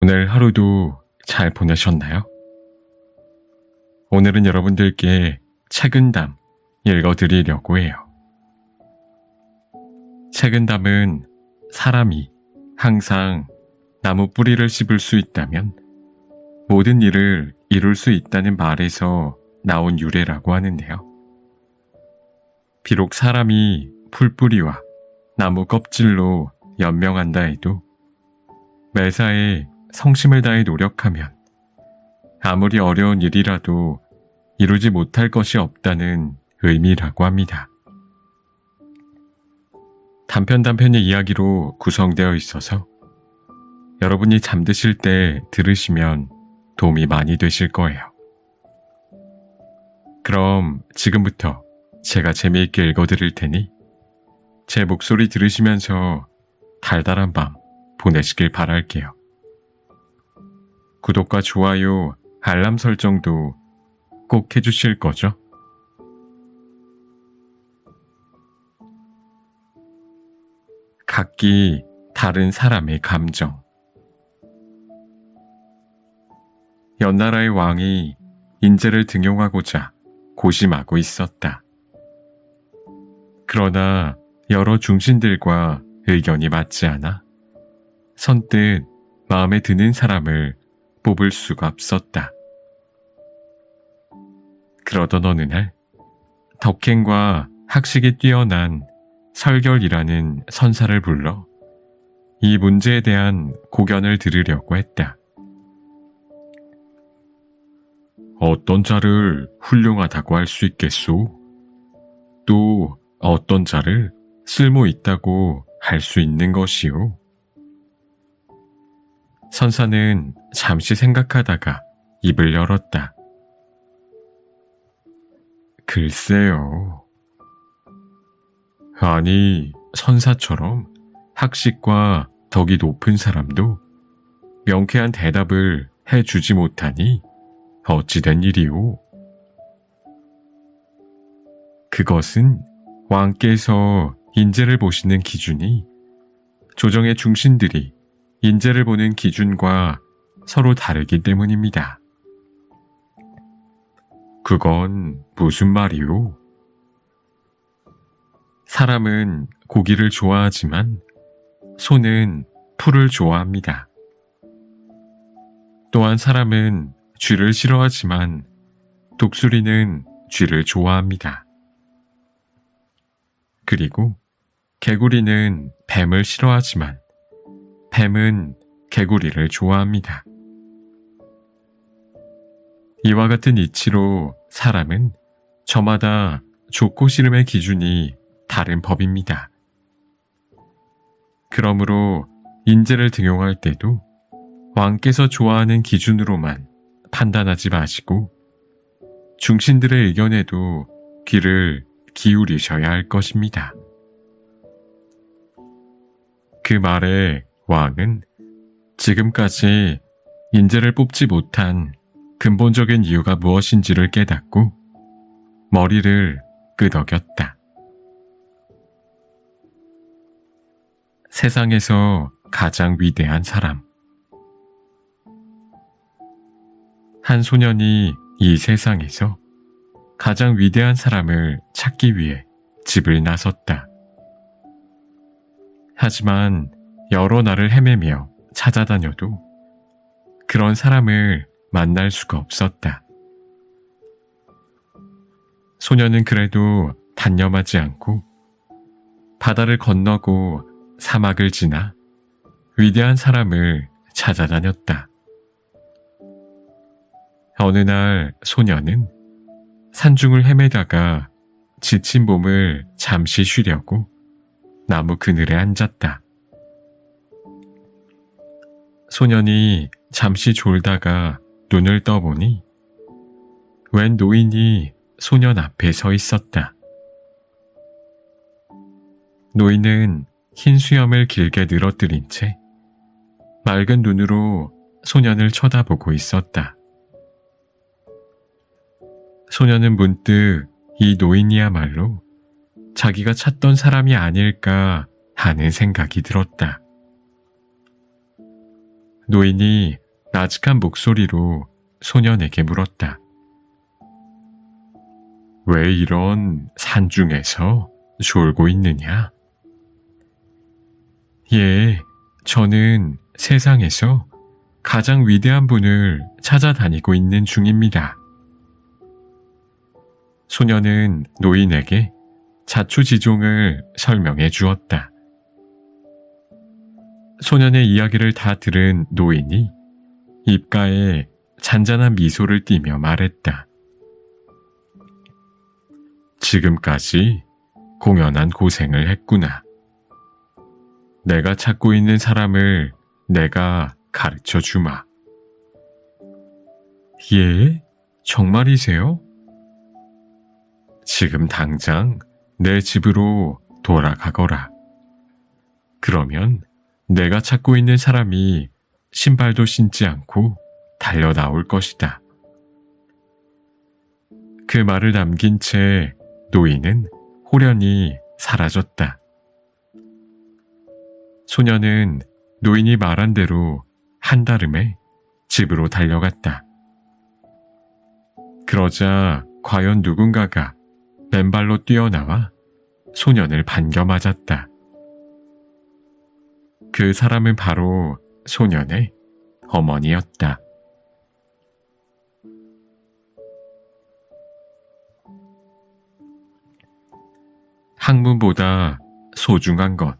오늘 하루도 잘 보내셨나요? 오늘은 여러분들께 책은담 읽어드리려고 해요. 책은담은 사람이 항상 나무 뿌리를 씹을 수 있다면 모든 일을 이룰 수 있다는 말에서 나온 유래라고 하는데요. 비록 사람이 풀뿌리와 나무 껍질로 연명한다 해도 매사에 성심을 다해 노력하면 아무리 어려운 일이라도 이루지 못할 것이 없다는 의미라고 합니다. 단편단편의 이야기로 구성되어 있어서 여러분이 잠드실 때 들으시면 도움이 많이 되실 거예요. 그럼 지금부터 제가 재미있게 읽어드릴 테니 제 목소리 들으시면서 달달한 밤 보내시길 바랄게요. 구독과 좋아요, 알람 설정도 꼭 해주실 거죠? 각기 다른 사람의 감정. 연나라의 왕이 인재를 등용하고자 고심하고 있었다. 그러나 여러 중신들과 의견이 맞지 않아 선뜻 마음에 드는 사람을 뽑을 수가 없었다. 그러던 어느 날 덕행과 학식이 뛰어난 설결이라는 선사를 불러 이 문제에 대한 고견을 들으려고 했다. 어떤 자를 훌륭하다고 할 수 있겠소? 또 어떤 자를 쓸모 있다고 할 수 있는 것이오? 선사는 잠시 생각하다가 입을 열었다. 글쎄요. 아니, 선사처럼 학식과 덕이 높은 사람도 명쾌한 대답을 해주지 못하니 어찌된 일이오? 그것은 왕께서 인재를 보시는 기준이 조정의 중신들이 인재를 보는 기준과 서로 다르기 때문입니다. 그건 무슨 말이오? 사람은 고기를 좋아하지만 소는 풀을 좋아합니다. 또한 사람은 쥐를 싫어하지만 독수리는 쥐를 좋아합니다. 그리고 개구리는 뱀을 싫어하지만 뱀은 개구리를 좋아합니다. 이와 같은 이치로 사람은 저마다 좋고 싫음의 기준이 다른 법입니다. 그러므로 인재를 등용할 때도 왕께서 좋아하는 기준으로만 판단하지 마시고 중신들의 의견에도 귀를 기울이셔야 할 것입니다. 그 말에 왕은 지금까지 인재를 뽑지 못한 근본적인 이유가 무엇인지를 깨닫고 머리를 끄덕였다. 세상에서 가장 위대한 사람. 한 소년이 이 세상에서 가장 위대한 사람을 찾기 위해 집을 나섰다. 하지만 여러 날을 헤매며 찾아다녀도 그런 사람을 만날 수가 없었다. 소년은 그래도 단념하지 않고 바다를 건너고 사막을 지나 위대한 사람을 찾아다녔다. 어느 날 소년은 산중을 헤매다가 지친 몸을 잠시 쉬려고 나무 그늘에 앉았다. 소년이 잠시 졸다가 눈을 떠보니 웬 노인이 소년 앞에 서 있었다. 노인은 흰 수염을 길게 늘어뜨린 채 맑은 눈으로 소년을 쳐다보고 있었다. 소년은 문득 이 노인이야말로 자기가 찾던 사람이 아닐까 하는 생각이 들었다. 노인이 나직한 목소리로 소년에게 물었다. 왜 이런 산중에서 졸고 있느냐? 예, 저는 세상에서 가장 위대한 분을 찾아다니고 있는 중입니다. 소년은 노인에게 자초지종을 설명해 주었다. 소년의 이야기를 다 들은 노인이 입가에 잔잔한 미소를 띠며 말했다. 지금까지 공연한 고생을 했구나. 내가 찾고 있는 사람을 내가 가르쳐 주마. 예? 정말이세요? 지금 당장 내 집으로 돌아가거라. 그러면 내가 찾고 있는 사람이 신발도 신지 않고 달려 나올 것이다. 그 말을 남긴 채 노인은 호련히 사라졌다. 소년은 노인이 말한 대로 한달음에 집으로 달려갔다. 그러자 과연 누군가가 맨발로 뛰어나와 소년을 반겨 맞았다. 그 사람은 바로 소년의 어머니였다. 학문보다 소중한 것.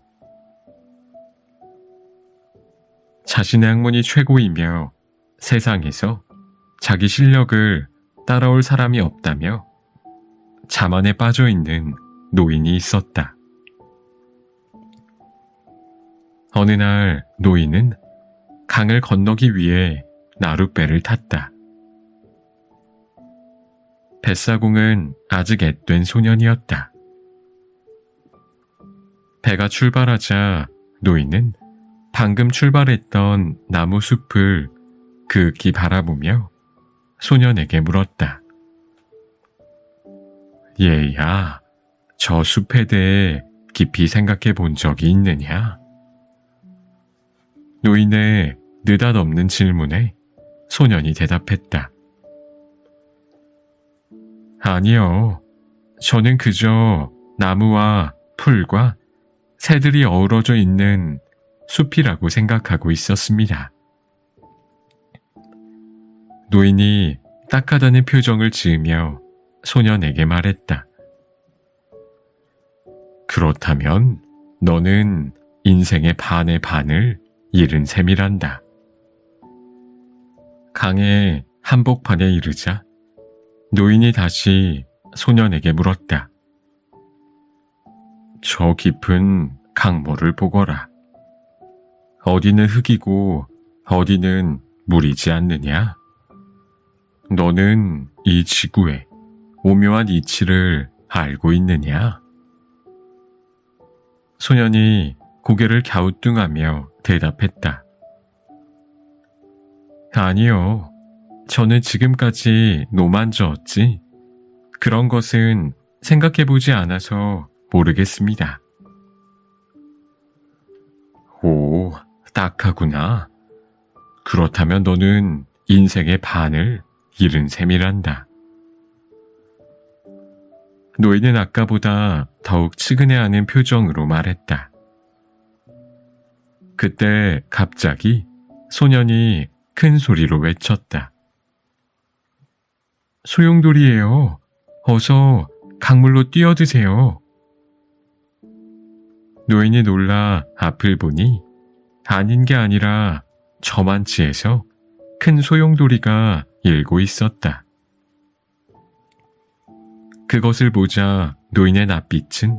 자신의 학문이 최고이며 세상에서 자기 실력을 따라올 사람이 없다며 자만에 빠져 있는 노인이 있었다. 어느 날 노인은 강을 건너기 위해 나룻배를 탔다. 뱃사공은 아직 앳된 소년이었다. 배가 출발하자 노인은 방금 출발했던 나무 숲을 그윽히 바라보며 소년에게 물었다. 얘야, 저 숲에 대해 깊이 생각해 본 적이 있느냐? 노인의 느닷없는 질문에 소년이 대답했다. 아니요, 저는 그저 나무와 풀과 새들이 어우러져 있는 숲이라고 생각하고 있었습니다. 노인이 딱하다는 표정을 지으며 소년에게 말했다. 그렇다면 너는 인생의 반의 반을 잃은 셈이란다. 강의 한복판에 이르자 노인이 다시 소년에게 물었다. 저 깊은 강물을 보거라. 어디는 흙이고 어디는 물이지 않느냐? 너는 이 지구의 오묘한 이치를 알고 있느냐? 소년이 고개를 갸우뚱하며 대답했다. 아니요. 저는 지금까지 노만저었지. 그런 것은 생각해보지 않아서 모르겠습니다. 오, 딱하구나. 그렇다면 너는 인생의 반을 잃은 셈이란다. 노인은 아까보다 더욱 측은해하는 표정으로 말했다. 그때 갑자기 소년이 큰 소리로 외쳤다. 소용돌이에요. 어서 강물로 뛰어드세요. 노인이 놀라 앞을 보니 아닌 게 아니라 저만치에서 큰 소용돌이가 일고 있었다. 그것을 보자 노인의 낯빛은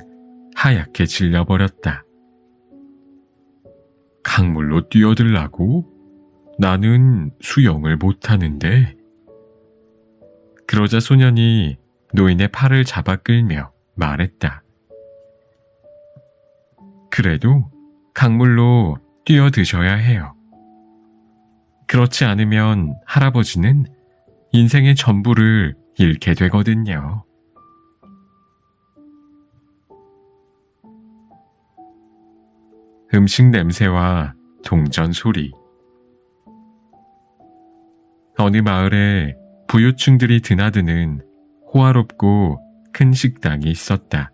하얗게 질려버렸다. 강물로 뛰어들라고? 나는 수영을 못하는데. 그러자 소년이 노인의 팔을 잡아 끌며 말했다. 그래도 강물로 뛰어드셔야 해요. 그렇지 않으면 할아버지는 인생의 전부를 잃게 되거든요. 음식 냄새와 동전 소리. 어느 마을에 부유층들이 드나드는 호화롭고 큰 식당이 있었다.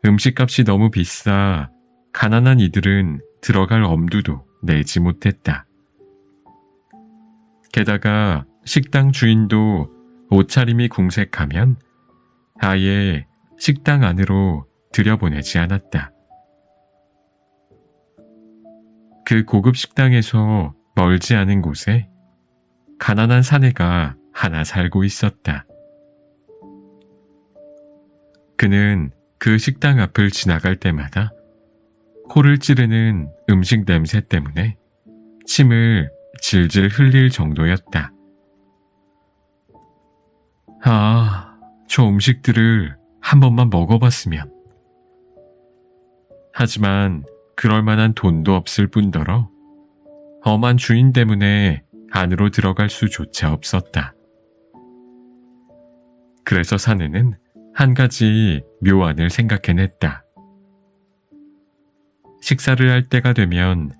음식값이 너무 비싸 가난한 이들은 들어갈 엄두도 내지 못했다. 게다가 식당 주인도 옷차림이 궁색하면 아예 식당 안으로 들여보내지 않았다. 그 고급 식당에서 멀지 않은 곳에 가난한 사내가 하나 살고 있었다. 그는 그 식당 앞을 지나갈 때마다 코를 찌르는 음식 냄새 때문에 침을 질질 흘릴 정도였다. 아, 저 음식들을 한 번만 먹어봤으면. 하지만 그럴 만한 돈도 없을 뿐더러 엄한 주인 때문에 안으로 들어갈 수조차 없었다. 그래서 사내는 한 가지 묘안을 생각해냈다. 식사를 할 때가 되면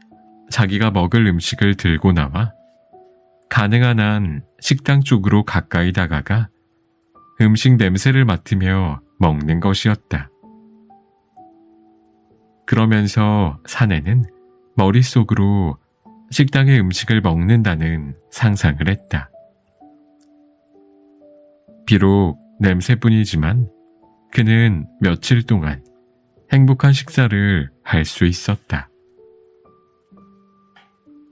자기가 먹을 음식을 들고 나와 가능한 한 식당 쪽으로 가까이 다가가 음식 냄새를 맡으며 먹는 것이었다. 그러면서 사내는 머릿속으로 식당의 음식을 먹는다는 상상을 했다. 비록 냄새뿐이지만 그는 며칠 동안 행복한 식사를 할 수 있었다.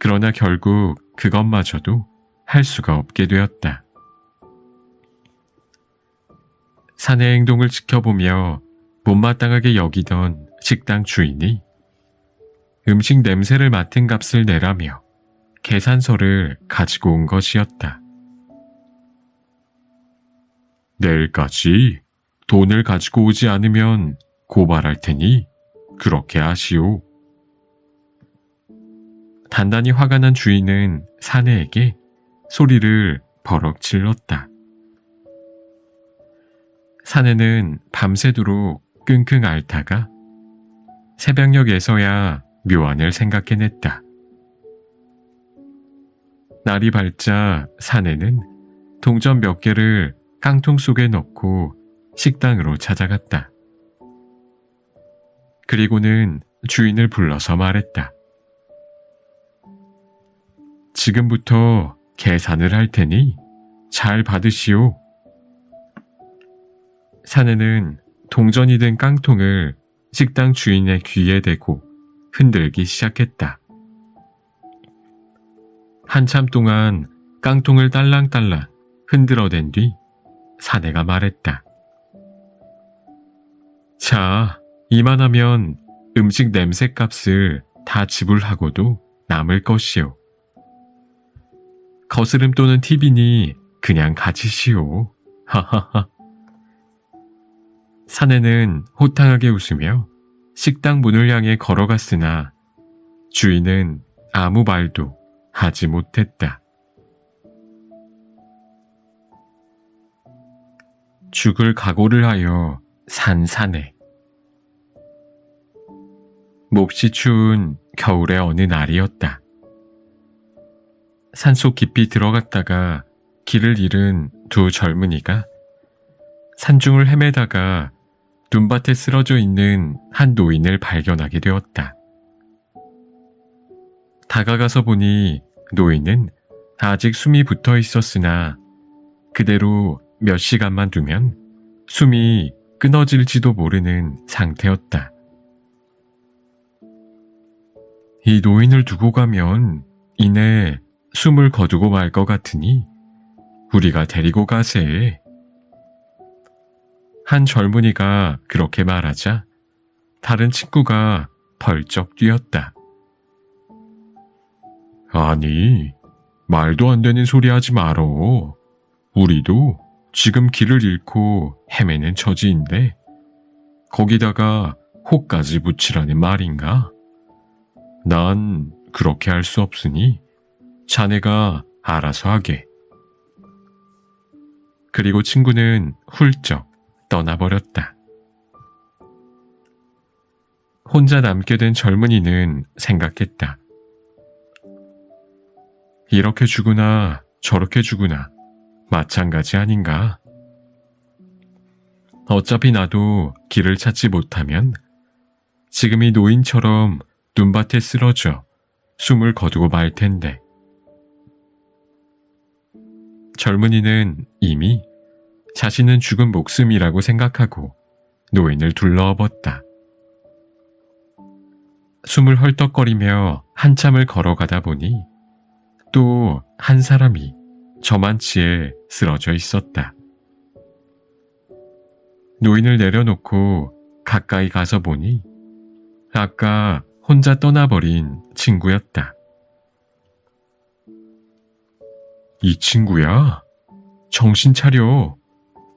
그러나 결국 그것마저도 할 수가 없게 되었다. 사내의 행동을 지켜보며 못마땅하게 여기던 식당 주인이 음식 냄새를 맡은 값을 내라며 계산서를 가지고 온 것이었다. 내일까지 돈을 가지고 오지 않으면 고발할 테니 그렇게 하시오. 단단히 화가 난 주인은 사내에게 소리를 버럭 질렀다. 사내는 밤새도록 끙끙 앓다가 새벽녘에서야 묘안을 생각해냈다. 날이 밝자 사내는 동전 몇 개를 깡통 속에 넣고 식당으로 찾아갔다. 그리고는 주인을 불러서 말했다. 지금부터 계산을 할 테니 잘 받으시오. 사내는 동전이 든 깡통을 식당 주인의 귀에 대고 흔들기 시작했다. 한참 동안 깡통을 딸랑딸랑 흔들어댄 뒤 사내가 말했다. 자, 이만하면 음식 냄새 값을 다 지불하고도 남을 것이오. 거스름 또는 팁이니 그냥 가지시오. 하하하. 사내는 호탕하게 웃으며 식당 문을 향해 걸어갔으나 주인은 아무 말도 하지 못했다. 죽을 각오를 하여 산 사내. 몹시 추운 겨울의 어느 날이었다. 산속 깊이 들어갔다가 길을 잃은 두 젊은이가 산중을 헤매다가 눈밭에 쓰러져 있는 한 노인을 발견하게 되었다. 다가가서 보니 노인은 아직 숨이 붙어 있었으나 그대로 몇 시간만 두면 숨이 끊어질지도 모르는 상태였다. 이 노인을 두고 가면 이내 숨을 거두고 말 것 같으니 우리가 데리고 가세. 한 젊은이가 그렇게 말하자 다른 친구가 벌쩍 뛰었다. 아니, 말도 안 되는 소리 하지 말어. 우리도 지금 길을 잃고 헤매는 처지인데 거기다가 호까지 붙이라는 말인가? 난 그렇게 할 수 없으니 자네가 알아서 하게. 그리고 친구는 훌쩍 떠나버렸다. 혼자 남게 된 젊은이는 생각했다. 이렇게 주구나 저렇게 주구나 마찬가지 아닌가? 어차피 나도 길을 찾지 못하면 지금 이 노인처럼 눈밭에 쓰러져 숨을 거두고 말 텐데. 젊은이는 이미 자신은 죽은 목숨이라고 생각하고 노인을 둘러엎었다. 숨을 헐떡거리며 한참을 걸어가다 보니 또 한 사람이 저만치에 쓰러져 있었다. 노인을 내려놓고 가까이 가서 보니 아까 혼자 떠나버린 친구였다. 이 친구야? 정신 차려.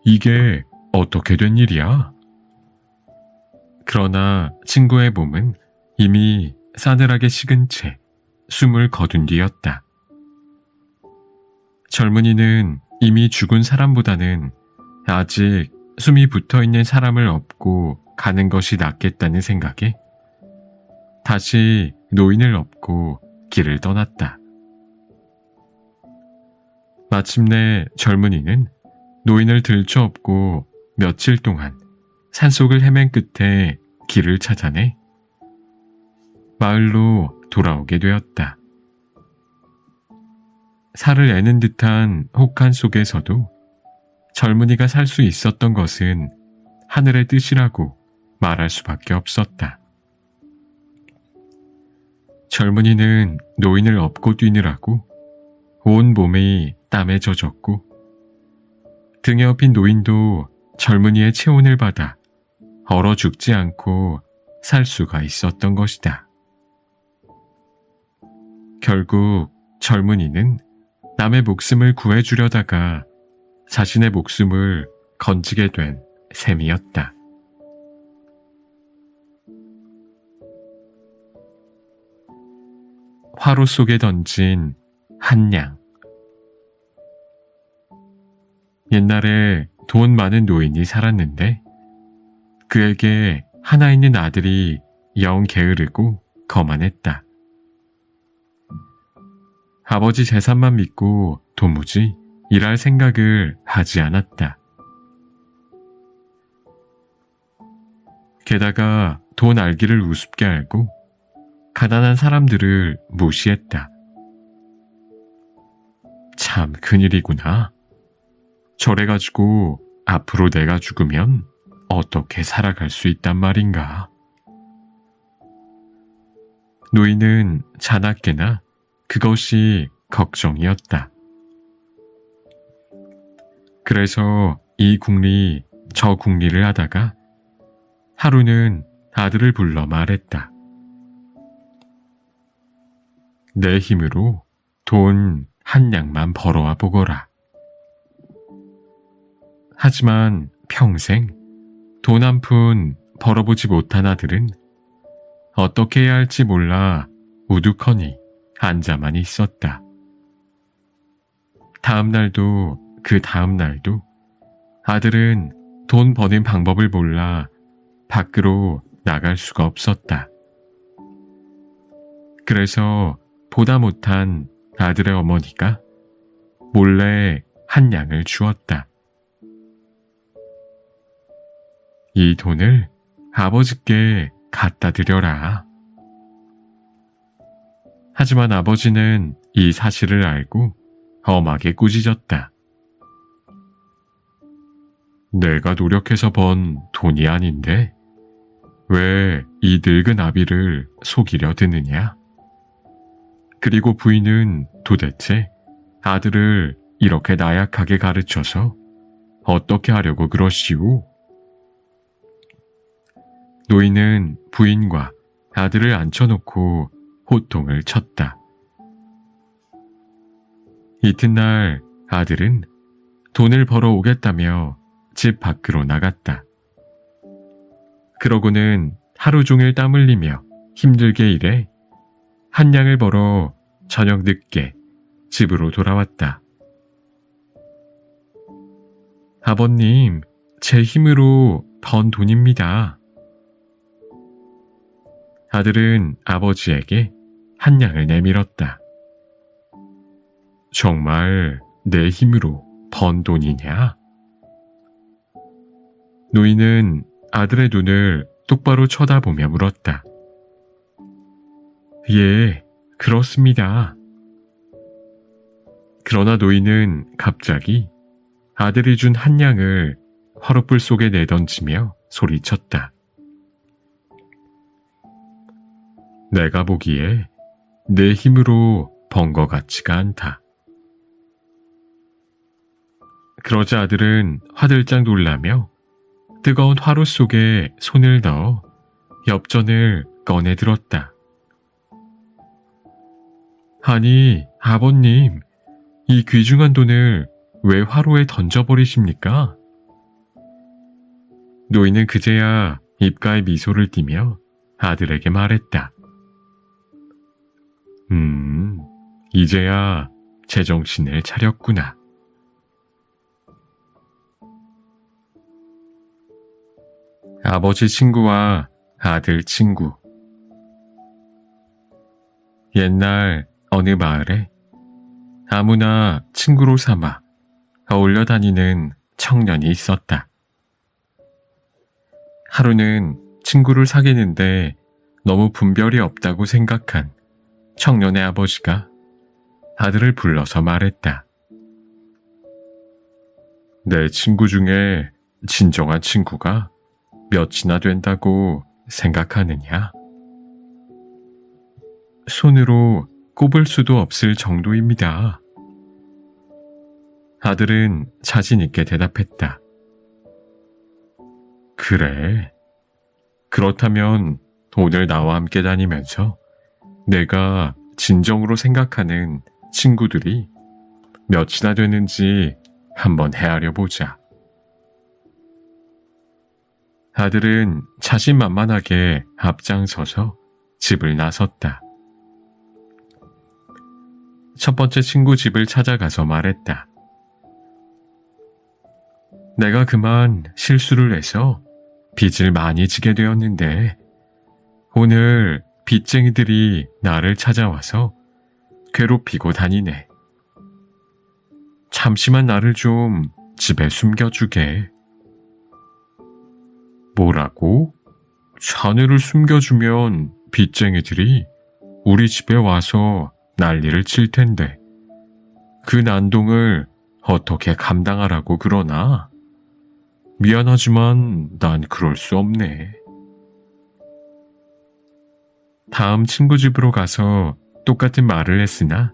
이게 어떻게 된 일이야? 그러나 친구의 몸은 이미 싸늘하게 식은 채 숨을 거둔 뒤였다. 젊은이는 이미 죽은 사람보다는 아직 숨이 붙어있는 사람을 업고 가는 것이 낫겠다는 생각에 다시 노인을 업고 길을 떠났다. 마침내 젊은이는 노인을 들쳐업고 며칠 동안 산속을 헤맨 끝에 길을 찾아내 마을로 돌아오게 되었다. 살을 애는 듯한 혹한 속에서도 젊은이가 살 수 있었던 것은 하늘의 뜻이라고 말할 수밖에 없었다. 젊은이는 노인을 업고 뛰느라고 온 몸이 땀에 젖었고 등에 업힌 노인도 젊은이의 체온을 받아 얼어 죽지 않고 살 수가 있었던 것이다. 결국 젊은이는 남의 목숨을 구해주려다가 자신의 목숨을 건지게 된 셈이었다. 화로 속에 던진 한 양. 옛날에 돈 많은 노인이 살았는데 그에게 하나 있는 아들이 영 게으르고 거만했다. 아버지 재산만 믿고 도무지 일할 생각을 하지 않았다. 게다가 돈 알기를 우습게 알고 가난한 사람들을 무시했다. 참 큰일이구나. 저래가지고 앞으로 내가 죽으면 어떻게 살아갈 수 있단 말인가. 노인은 자나깨나 그것이 걱정이었다. 그래서 이 궁리 저 궁리를 하다가 하루는 아들을 불러 말했다. 내 힘으로 돈 한 냥만 벌어와 보거라. 하지만 평생 돈 한 푼 벌어보지 못한 아들은 어떻게 해야 할지 몰라 우두커니 앉아만 있었다. 다음 날도 그 다음 날도 아들은 돈 버는 방법을 몰라 밖으로 나갈 수가 없었다. 그래서 보다 못한 아들의 어머니가 몰래 한 냥을 주었다. 이 돈을 아버지께 갖다 드려라. 하지만 아버지는 이 사실을 알고 엄하게 꾸짖었다. 내가 노력해서 번 돈이 아닌데 왜 이 늙은 아비를 속이려 드느냐? 그리고 부인은 도대체 아들을 이렇게 나약하게 가르쳐서 어떻게 하려고 그러시오? 노인은 부인과 아들을 앉혀놓고 호통을 쳤다. 이튿날 아들은 돈을 벌어오겠다며 집 밖으로 나갔다. 그러고는 하루 종일 땀 흘리며 힘들게 일해 한 냥을 벌어 저녁 늦게 집으로 돌아왔다. 아버님, 제 힘으로 번 돈입니다. 아들은 아버지에게 한 냥을 내밀었다. 정말 내 힘으로 번 돈이냐? 노인은 아들의 눈을 똑바로 쳐다보며 물었다. 예, 그렇습니다. 그러나 노인은 갑자기 아들이 준 한 양을 화롯불 속에 내던지며 소리쳤다. 내가 보기에 내 힘으로 번 것 같지가 않다. 그러자 아들은 화들짝 놀라며 뜨거운 화롯 속에 손을 넣어 엽전을 꺼내 들었다. 아니, 아버님, 이 귀중한 돈을 왜 화로에 던져버리십니까? 노인은 그제야 입가에 미소를 띠며 아들에게 말했다. 이제야 제정신을 차렸구나. 아버지 친구와 아들 친구. 옛날 어느 마을에 아무나 친구로 삼아 어울려 다니는 청년이 있었다. 하루는 친구를 사귀는데 너무 분별이 없다고 생각한 청년의 아버지가 아들을 불러서 말했다. 내 친구 중에 진정한 친구가 몇이나 된다고 생각하느냐? 손으로 꼽을 수도 없을 정도입니다. 아들은 자신 있게 대답했다. 그래. 그렇다면 오늘 나와 함께 다니면서 내가 진정으로 생각하는 친구들이 몇이나 되는지 한번 헤아려 보자. 아들은 자신만만하게 앞장서서 집을 나섰다. 첫 번째 친구 집을 찾아가서 말했다. 내가 그만 실수를 해서 빚을 많이 지게 되었는데 오늘 빚쟁이들이 나를 찾아와서 괴롭히고 다니네. 잠시만 나를 좀 집에 숨겨주게. 뭐라고? 자네를 숨겨주면 빚쟁이들이 우리 집에 와서 난리를 칠 텐데 그 난동을 어떻게 감당하라고 그러나? 미안하지만 난 그럴 수 없네. 다음 친구 집으로 가서 똑같은 말을 했으나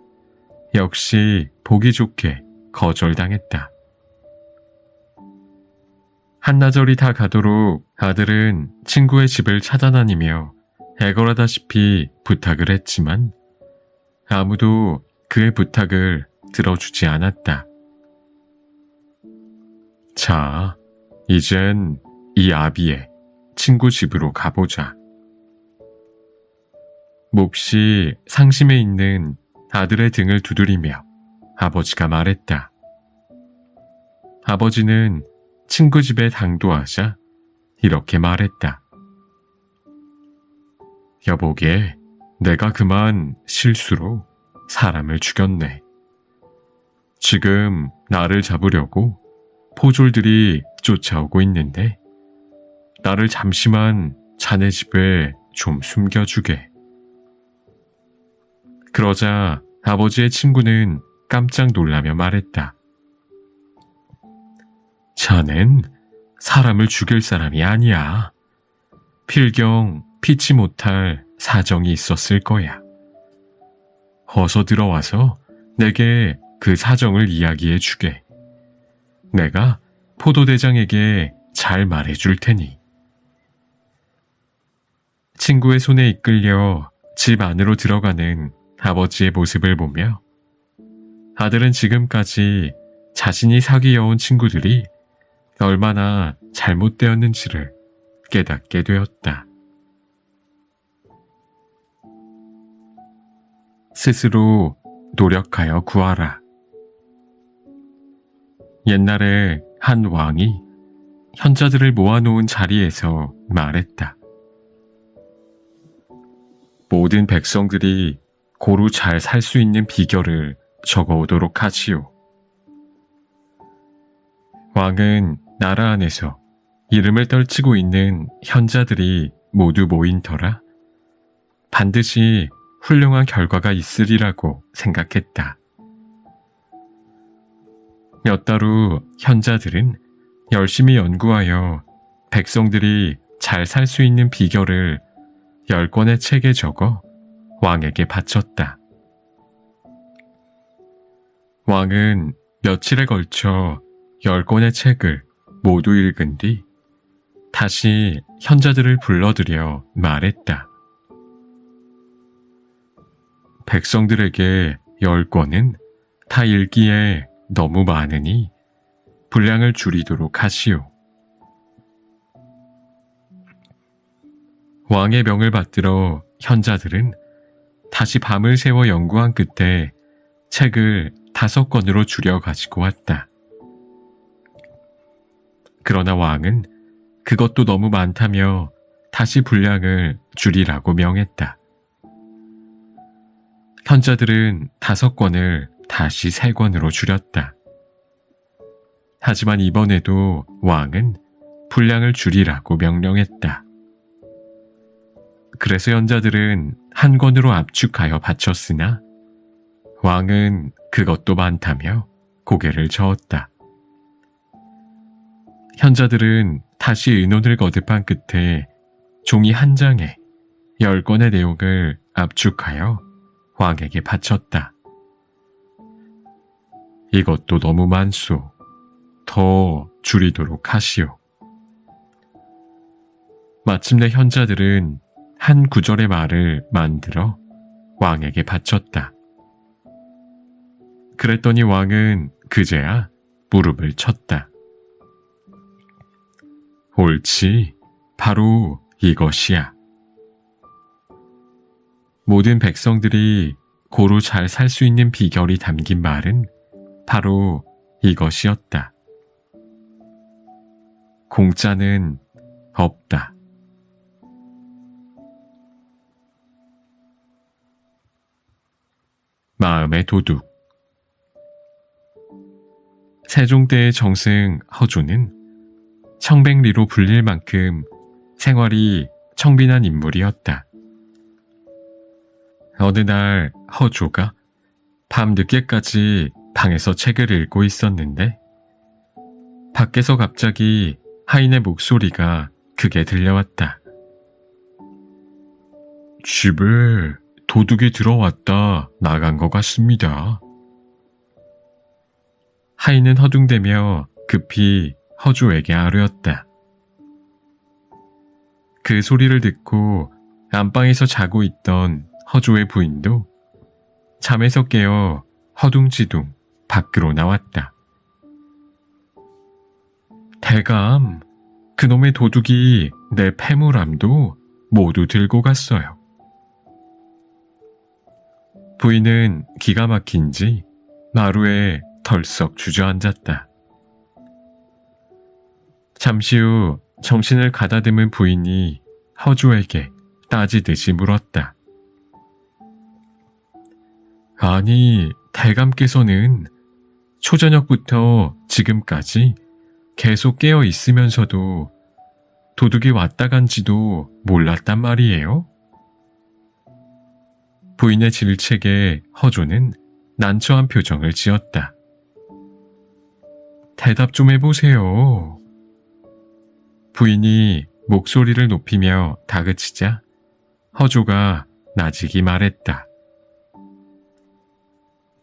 역시 보기 좋게 거절당했다. 한나절이 다 가도록 아들은 친구의 집을 찾아다니며 애걸하다시피 부탁을 했지만 아무도 그의 부탁을 들어주지 않았다. 자, 이젠 이 아비의 친구 집으로 가보자. 몹시 상심해 있는 아들의 등을 두드리며 아버지가 말했다. 아버지는 친구 집에 당도하자 이렇게 말했다. 여보게, 내가 그만 실수로 사람을 죽였네. 지금 나를 잡으려고 포졸들이 쫓아오고 있는데 나를 잠시만 자네 집에 좀 숨겨주게. 그러자 아버지의 친구는 깜짝 놀라며 말했다. 자넨 사람을 죽일 사람이 아니야. 필경 피치 못할 사정이 있었을 거야. 어서 들어와서 내게 그 사정을 이야기해 주게. 내가 포도대장에게 잘 말해줄 테니. 친구의 손에 이끌려 집 안으로 들어가는 아버지의 모습을 보며 아들은 지금까지 자신이 사귀어온 친구들이 얼마나 잘못되었는지를 깨닫게 되었다. 스스로 노력하여 구하라. 옛날에 한 왕이 현자들을 모아놓은 자리에서 말했다. 모든 백성들이 고루 잘 살 수 있는 비결을 적어오도록 하시오. 왕은 나라 안에서 이름을 떨치고 있는 현자들이 모두 모인 터라 반드시 훌륭한 결과가 있으리라고 생각했다. 몇 달 후 현자들은 열심히 연구하여 백성들이 잘 살 수 있는 비결을 10권의 책에 적어 왕에게 바쳤다. 왕은 며칠에 걸쳐 10권의 책을 모두 읽은 뒤 다시 현자들을 불러들여 말했다. 백성들에게 10권은 다 읽기에 너무 많으니 분량을 줄이도록 하시오. 왕의 명을 받들어 현자들은 다시 밤을 새워 연구한 끝에 책을 5권으로 줄여 가지고 왔다. 그러나 왕은 그것도 너무 많다며 다시 분량을 줄이라고 명했다. 현자들은 5권을 다시 3권으로 줄였다. 하지만 이번에도 왕은 분량을 줄이라고 명령했다. 그래서 현자들은 1권으로 압축하여 바쳤으나 왕은 그것도 많다며 고개를 저었다. 현자들은 다시 의논을 거듭한 끝에 종이 한 장에 10권의 내용을 압축하여 왕에게 바쳤다. 이것도 너무 많소. 더 줄이도록 하시오. 마침내 현자들은 한 구절의 말을 만들어 왕에게 바쳤다. 그랬더니 왕은 그제야 무릎을 쳤다. 옳지, 바로 이것이야. 모든 백성들이 고루 잘 살 수 있는 비결이 담긴 말은 바로 이것이었다. 공짜는 없다. 마음의 도둑. 세종 때의 정승 허조는 청백리로 불릴 만큼 생활이 청빈한 인물이었다. 어느 날 허조가 밤 늦게까지 방에서 책을 읽고 있었는데 밖에서 갑자기 하인의 목소리가 크게 들려왔다. 집에 도둑이 들어왔다 나간 것 같습니다. 하인은 허둥대며 급히 허조에게 아뢰었다. 그 소리를 듣고 안방에서 자고 있던 허조의 부인도 잠에서 깨어 허둥지둥 밖으로 나왔다. 대감, 그놈의 도둑이 내 패물함도 모두 들고 갔어요. 부인은 기가 막힌지 마루에 덜썩 주저앉았다. 잠시 후 정신을 가다듬은 부인이 허조에게 따지듯이 물었다. 아니, 대감께서는 초저녁부터 지금까지 계속 깨어 있으면서도 도둑이 왔다 간지도 몰랐단 말이에요? 부인의 질책에 허조는 난처한 표정을 지었다. 대답 좀 해보세요. 부인이 목소리를 높이며 다그치자 허조가 나직이 말했다.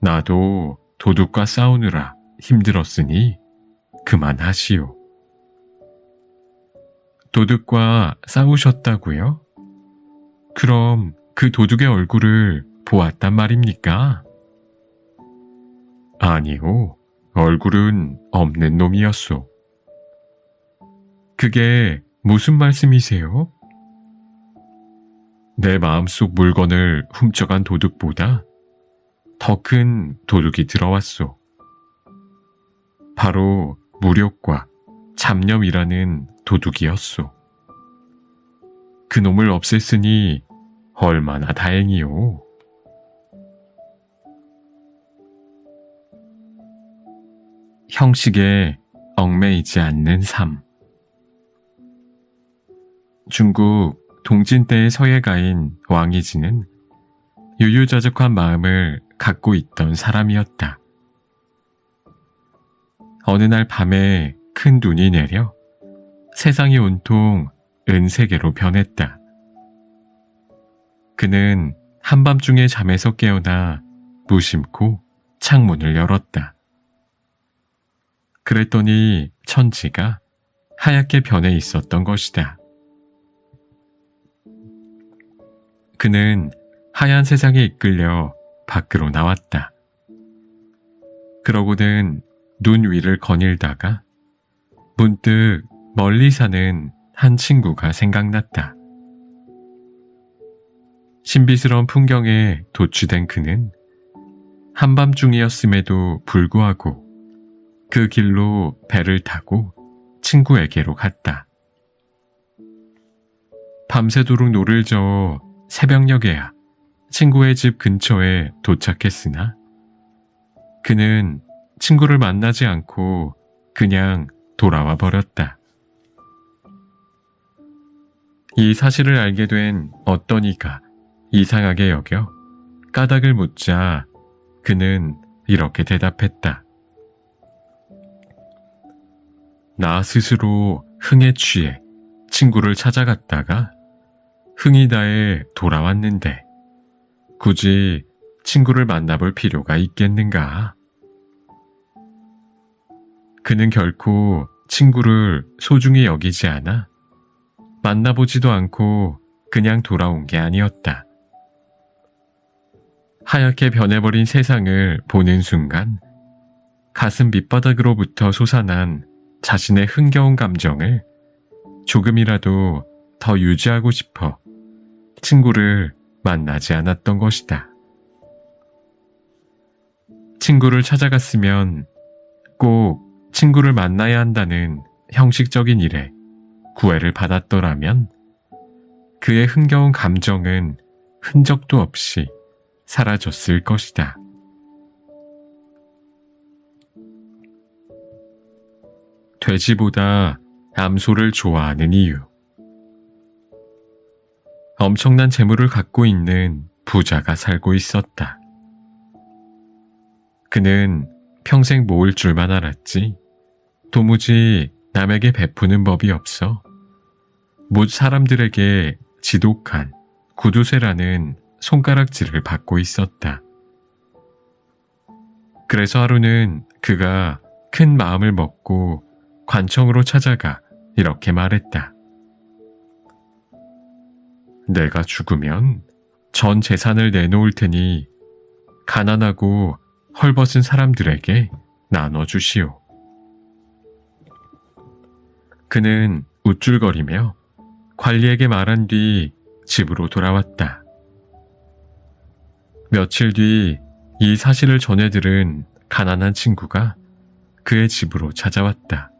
나도 도둑과 싸우느라 힘들었으니 그만하시오. 도둑과 싸우셨다고요? 그럼 그 도둑의 얼굴을 보았단 말입니까? 아니요, 얼굴은 없는 놈이었소. 그게 무슨 말씀이세요? 내 마음속 물건을 훔쳐간 도둑보다 더 큰 도둑이 들어왔소. 바로 무력과 잡념이라는 도둑이었소. 그 놈을 없앴으니 얼마나 다행이요. 형식에 얽매이지 않는 삶. 중국 동진 때의 서예가인 왕이지는 유유자적한 마음을 갖고 있던 사람이었다. 어느 날 밤에 큰 눈이 내려 세상이 온통 은세계로 변했다. 그는 한밤중에 잠에서 깨어나 무심코 창문을 열었다. 그랬더니 천지가 하얗게 변해 있었던 것이다. 그는 하얀 세상에 이끌려 밖으로 나왔다. 그러고는 눈 위를 거닐다가 문득 멀리 사는 한 친구가 생각났다. 신비스러운 풍경에 도취된 그는 한밤중이었음에도 불구하고 그 길로 배를 타고 친구에게로 갔다. 밤새도록 노를 저어 새벽녘에야 친구의 집 근처에 도착했으나 그는 친구를 만나지 않고 그냥 돌아와 버렸다. 이 사실을 알게 된 어떤 이가 이상하게 여겨 까닭을 묻자 그는 이렇게 대답했다. 나 스스로 흥에 취해 친구를 찾아갔다가 흥이 다해 돌아왔는데 굳이 친구를 만나볼 필요가 있겠는가? 그는 결코 친구를 소중히 여기지 않아 만나보지도 않고 그냥 돌아온 게 아니었다. 하얗게 변해버린 세상을 보는 순간 가슴 밑바닥으로부터 솟아난 자신의 흥겨운 감정을 조금이라도 더 유지하고 싶어 친구를 만나지 않았던 것이다. 친구를 찾아갔으면 꼭 친구를 만나야 한다는 형식적인 일에 구애를 받았더라면 그의 흥겨운 감정은 흔적도 없이 사라졌을 것이다. 돼지보다 암소를 좋아하는 이유. 엄청난 재물을 갖고 있는 부자가 살고 있었다. 그는 평생 모을 줄만 알았지 도무지 남에게 베푸는 법이 없어 못 사람들에게 지독한 구두쇠라는 손가락질을 받고 있었다. 그래서 하루는 그가 큰 마음을 먹고 관청으로 찾아가 이렇게 말했다. 내가 죽으면 전 재산을 내놓을 테니 가난하고 헐벗은 사람들에게 나눠주시오. 그는 우쭐거리며 관리에게 말한 뒤 집으로 돌아왔다. 며칠 뒤 이 사실을 전해 들은 가난한 친구가 그의 집으로 찾아왔다.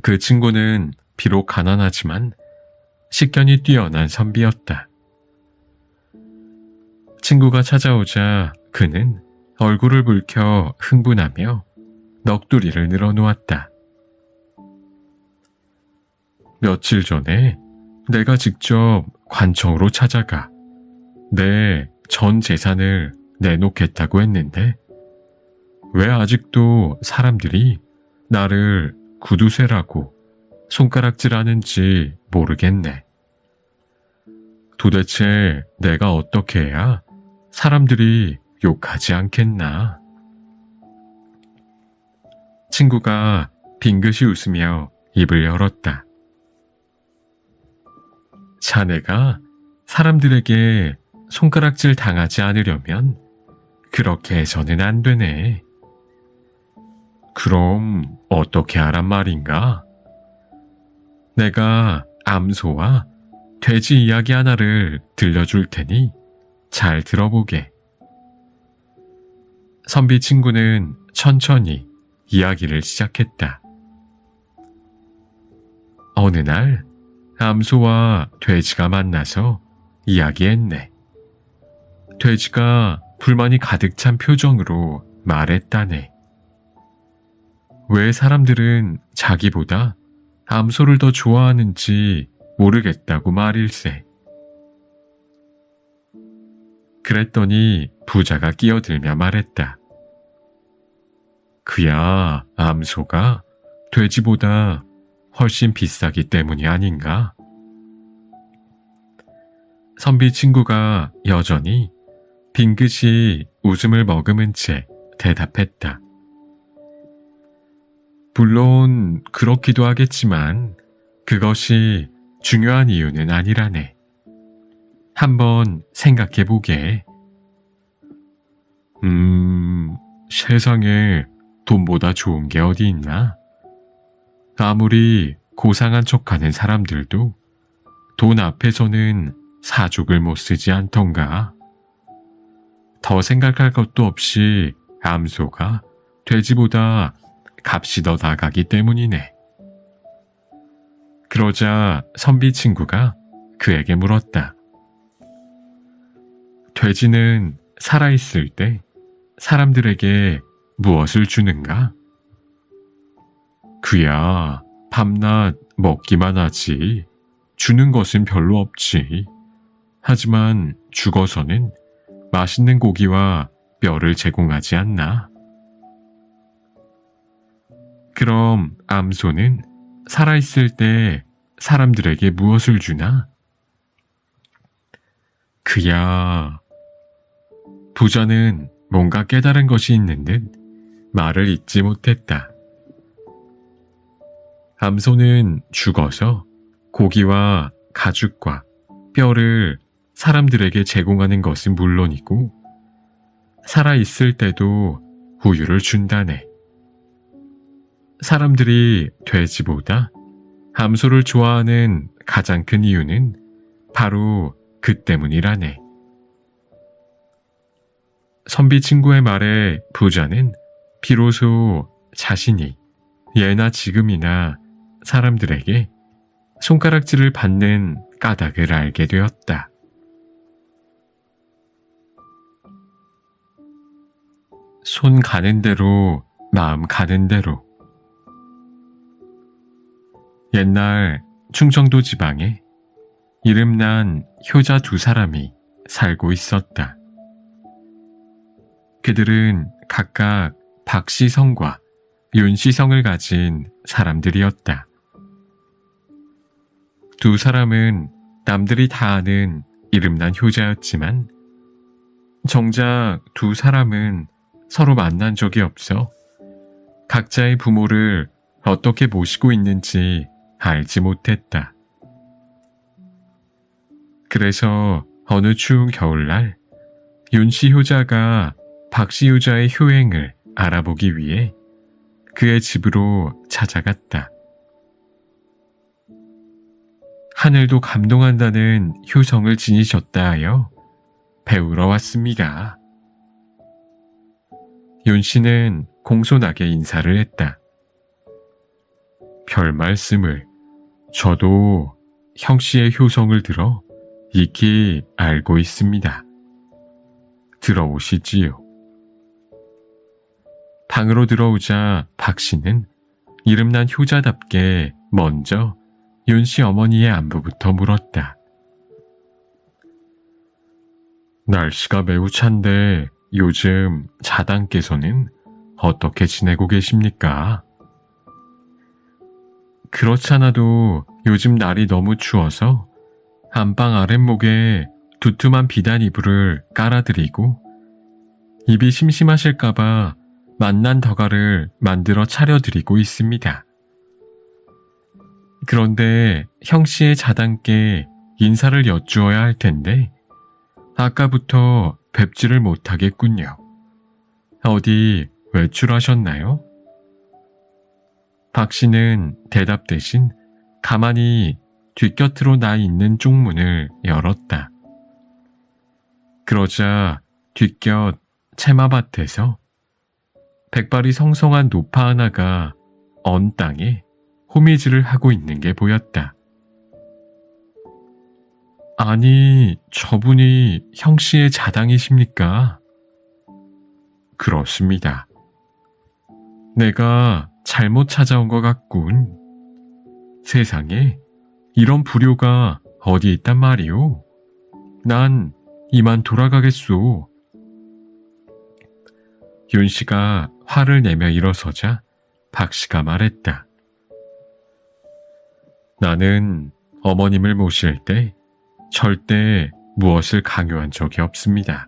그 친구는 비록 가난하지만 식견이 뛰어난 선비였다. 친구가 찾아오자 그는 얼굴을 붉혀 흥분하며 넋두리를 늘어놓았다. 며칠 전에 내가 직접 관청으로 찾아가 내 전 재산을 내놓겠다고 했는데 왜 아직도 사람들이 나를 구두쇠라고 손가락질하는지 모르겠네. 도대체 내가 어떻게 해야 사람들이 욕하지 않겠나? 친구가 빙긋이 웃으며 입을 열었다. 자네가 사람들에게 손가락질 당하지 않으려면 그렇게 해서는 안 되네. 그럼 어떻게 하란 말인가? 내가 암소와 돼지 이야기 하나를 들려줄 테니 잘 들어보게. 선비 친구는 천천히 이야기를 시작했다. 어느 날 암소와 돼지가 만나서 이야기했네. 돼지가 불만이 가득 찬 표정으로 말했다네. 왜 사람들은 자기보다 암소를 더 좋아하는지 모르겠다고 말일세. 그랬더니 부자가 끼어들며 말했다. 그야 암소가 돼지보다 훨씬 비싸기 때문이 아닌가? 선비 친구가 여전히 빙긋이 웃음을 머금은 채 대답했다. 물론 그렇기도 하겠지만 그것이 중요한 이유는 아니라네. 한번 생각해보게. 세상에 돈보다 좋은 게 어디 있나? 아무리 고상한 척하는 사람들도 돈 앞에서는 사족을 못 쓰지 않던가. 더 생각할 것도 없이 암소가 돼지보다 값이 더 나가기 때문이네. 그러자 선비 친구가 그에게 물었다. 돼지는 살아있을 때 사람들에게 무엇을 주는가? 그야 밤낮 먹기만 하지 주는 것은 별로 없지. 하지만 죽어서는 맛있는 고기와 뼈를 제공하지 않나? 그럼 암소는 살아있을 때 사람들에게 무엇을 주나? 그야 부자는 뭔가 깨달은 것이 있는 듯 말을 잇지 못했다. 암소는 죽어서 고기와 가죽과 뼈를 사람들에게 제공하는 것은 물론이고 살아있을 때도 우유를 준다네. 사람들이 돼지보다 암소를 좋아하는 가장 큰 이유는 바로 그 때문이라네. 선비 친구의 말에 부자는 비로소 자신이 예나 지금이나 사람들에게 손가락질을 받는 까닭을 알게 되었다. 손 가는 대로 마음 가는 대로. 옛날 충청도 지방에 이름난 효자 두 사람이 살고 있었다. 그들은 각각 박씨성과 윤씨성을 가진 사람들이었다. 두 사람은 남들이 다 아는 이름난 효자였지만 정작 두 사람은 서로 만난 적이 없어 각자의 부모를 어떻게 모시고 있는지 알지 못했다. 그래서 어느 추운 겨울날 윤씨 효자가 박씨 효자의 효행을 알아보기 위해 그의 집으로 찾아갔다. 하늘도 감동한다는 효성을 지니셨다 하여 배우러 왔습니다. 윤씨는 공손하게 인사를 했다. 별 말씀을. 저도 형씨의 효성을 들어 익히 알고 있습니다. 들어오시지요. 방으로 들어오자 박씨는 이름난 효자답게 먼저 윤씨 어머니의 안부부터 물었다. 날씨가 매우 찬데 요즘 자당께서는 어떻게 지내고 계십니까? 그렇잖아도 요즘 날이 너무 추워서 안방 아랫목에 두툼한 비단 이불을 깔아드리고 입이 심심하실까봐 맛난 덕알을 만들어 차려드리고 있습니다. 그런데 형씨의 자당께 인사를 여쭈어야 할 텐데 아까부터 뵙지를 못하겠군요. 어디 외출하셨나요? 박씨는 대답 대신 가만히 뒷곁으로 나 있는 쪽문을 열었다. 그러자 뒷곁 채마밭에서 백발이 성성한 노파 하나가 언 땅에 호미질을 하고 있는 게 보였다. 아니, 저분이 형씨의 자당이십니까? 그렇습니다. 내가 잘못 찾아온 것 같군. 세상에 이런 불효가 어디 있단 말이오. 난 이만 돌아가겠소. 윤 씨가 화를 내며 일어서자 박 씨가 말했다. 나는 어머님을 모실 때 절대 무엇을 강요한 적이 없습니다.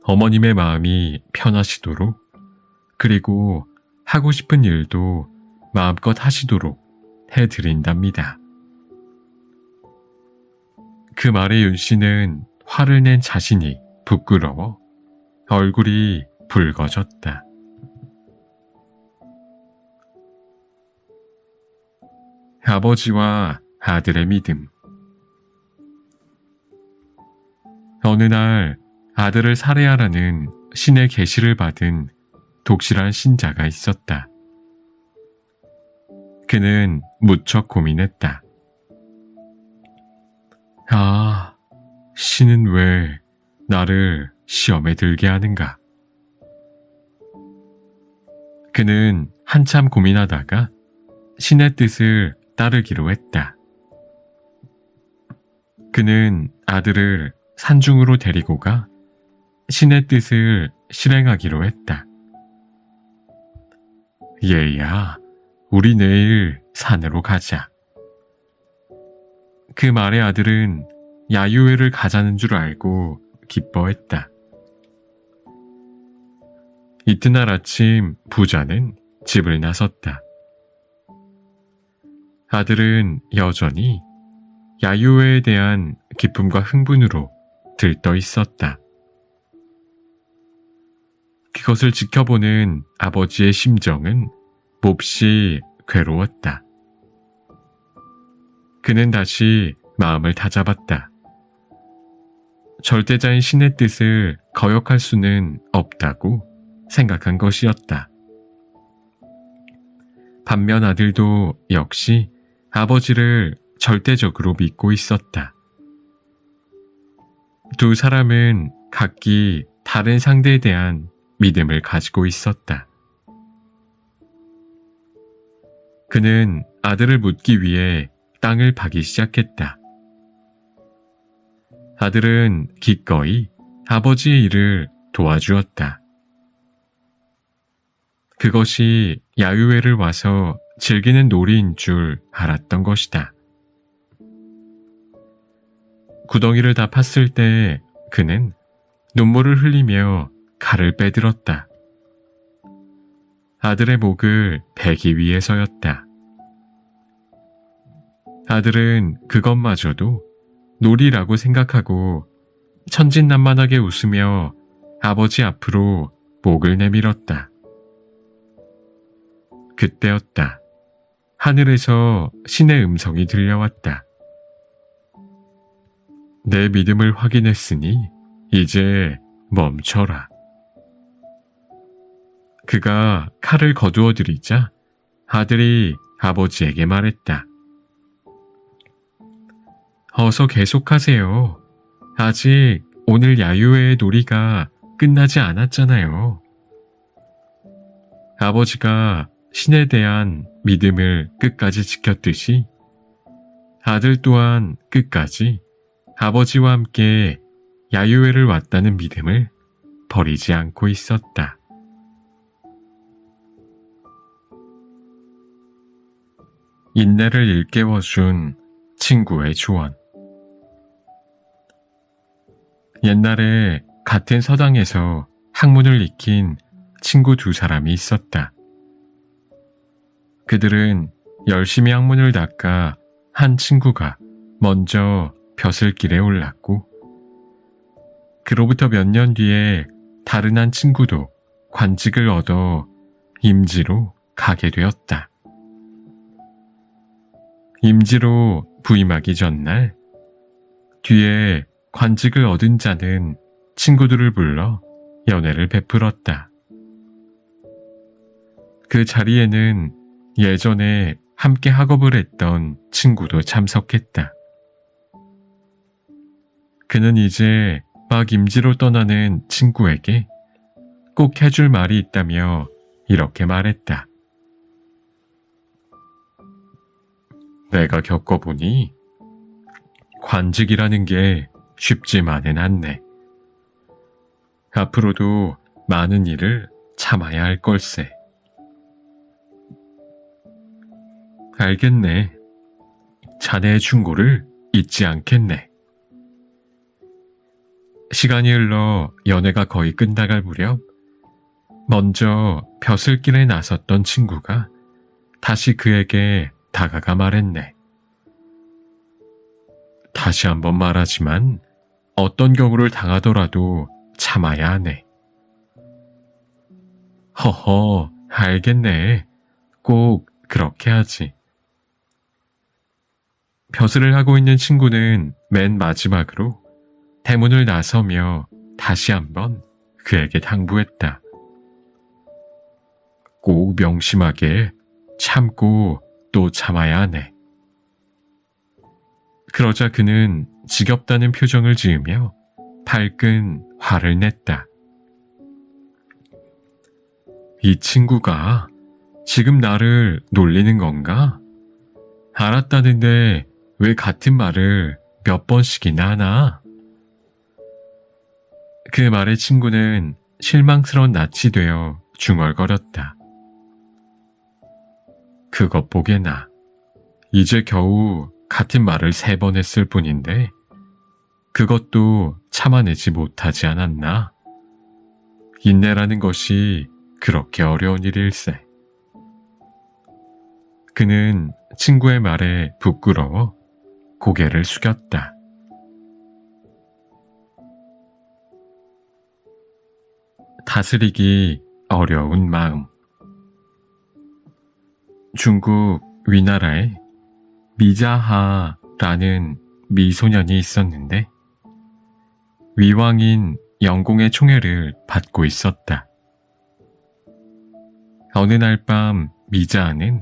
어머님의 마음이 편하시도록, 그리고 하고 싶은 일도 마음껏 하시도록 해드린답니다. 그 말에 윤 씨는 화를 낸 자신이 부끄러워 얼굴이 붉어졌다. 아버지와 아들의 믿음. 어느 날 아들을 살해하라는 신의 계시를 받은 독실한 신자가 있었다. 그는 무척 고민했다. 아, 신은 왜 나를 시험에 들게 하는가? 그는 한참 고민하다가 신의 뜻을 따르기로 했다. 그는 아들을 산중으로 데리고 가 신의 뜻을 실행하기로 했다. 얘야, 우리 내일 산으로 가자. 그 말에 아들은 야유회를 가자는 줄 알고 기뻐했다. 이튿날 아침 부자는 집을 나섰다. 아들은 여전히 야유회에 대한 기쁨과 흥분으로 들떠 있었다. 그것을 지켜보는 아버지의 심정은 몹시 괴로웠다. 그는 다시 마음을 다잡았다. 절대자인 신의 뜻을 거역할 수는 없다고 생각한 것이었다. 반면 아들도 역시 아버지를 절대적으로 믿고 있었다. 두 사람은 각기 다른 상대에 대한 믿음을 가지고 있었다. 그는 아들을 묻기 위해 땅을 파기 시작했다. 아들은 기꺼이 아버지의 일을 도와주었다. 그것이 야유회를 와서 즐기는 놀이인 줄 알았던 것이다. 구덩이를 다 팠을 때 그는 눈물을 흘리며 칼을 빼들었다. 아들의 목을 베기 위해서였다. 아들은 그것마저도 놀이라고 생각하고 천진난만하게 웃으며 아버지 앞으로 목을 내밀었다. 그때였다. 하늘에서 신의 음성이 들려왔다. 내 믿음을 확인했으니 이제 멈춰라. 그가 칼을 거두어 들이자 아들이 아버지에게 말했다. 어서 계속하세요. 아직 오늘 야유회의 놀이가 끝나지 않았잖아요. 아버지가 신에 대한 믿음을 끝까지 지켰듯이 아들 또한 끝까지 아버지와 함께 야유회를 왔다는 믿음을 버리지 않고 있었다. 인내를 일깨워준 친구의 조언. 옛날에 같은 서당에서 학문을 익힌 친구 두 사람이 있었다. 그들은 열심히 학문을 닦아 한 친구가 먼저 벼슬길에 올랐고, 그로부터 몇 년 뒤에 다른 한 친구도 관직을 얻어 임지로 가게 되었다. 임지로 부임하기 전날, 뒤에 관직을 얻은 자는 친구들을 불러 연회를 베풀었다. 그 자리에는 예전에 함께 학업을 했던 친구도 참석했다. 그는 이제 막 임지로 떠나는 친구에게 꼭 해줄 말이 있다며 이렇게 말했다. 내가 겪어보니 관직이라는 게 쉽지만은 않네. 앞으로도 많은 일을 참아야 할 걸세. 알겠네. 자네의 충고를 잊지 않겠네. 시간이 흘러 연애가 거의 끝나갈 무렵 먼저 벼슬길에 나섰던 친구가 다시 그에게 다가가 말했네. 다시 한번 말하지만 어떤 경우를 당하더라도 참아야 하네. 허허, 알겠네. 꼭 그렇게 하지. 벼슬을 하고 있는 친구는 맨 마지막으로 대문을 나서며 다시 한번 그에게 당부했다. 꼭 명심하게 참고 또 참아야 하네. 그러자 그는 지겹다는 표정을 지으며 발끈 화를 냈다. 이 친구가 지금 나를 놀리는 건가? 알았다는데 왜 같은 말을 몇 번씩이나 하나? 그 말에 친구는 실망스러운 낯이 되어 중얼거렸다. 그것 보게나. 이제 겨우 같은 말을 3번 했을 뿐인데 그것도 참아내지 못하지 않았나? 인내라는 것이 그렇게 어려운 일일세. 그는 친구의 말에 부끄러워 고개를 숙였다. 다스리기 어려운 마음. 중국 위나라에 미자하라는 미소년이 있었는데 위왕인 영공의 총애를 받고 있었다. 어느 날 밤 미자하는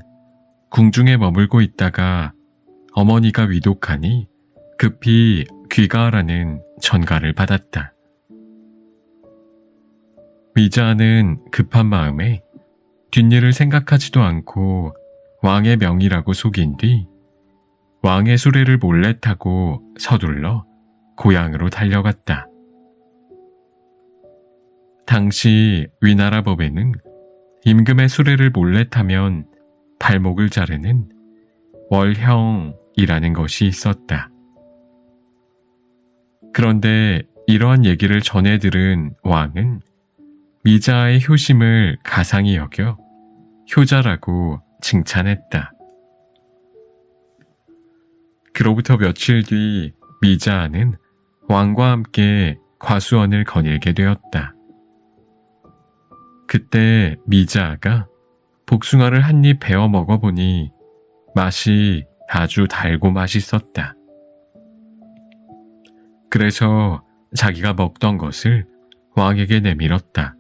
궁중에 머물고 있다가 어머니가 위독하니 급히 귀가하라는 전가를 받았다. 미자하는 급한 마음에 뒷일을 생각하지도 않고 왕의 명이라고 속인 뒤 왕의 수레를 몰래 타고 서둘러 고향으로 달려갔다. 당시 위나라 법에는 임금의 수레를 몰래 타면 발목을 자르는 월형이라는 것이 있었다. 그런데 이러한 얘기를 전해 들은 왕은 미자의 효심을 가상히 여겨 효자라고 칭찬했다. 그로부터 며칠 뒤 미자는 왕과 함께 과수원을 거닐게 되었다. 그때 미자가 복숭아를 한 입 베어 먹어보니 맛이 아주 달고 맛있었다. 그래서 자기가 먹던 것을 왕에게 내밀었다.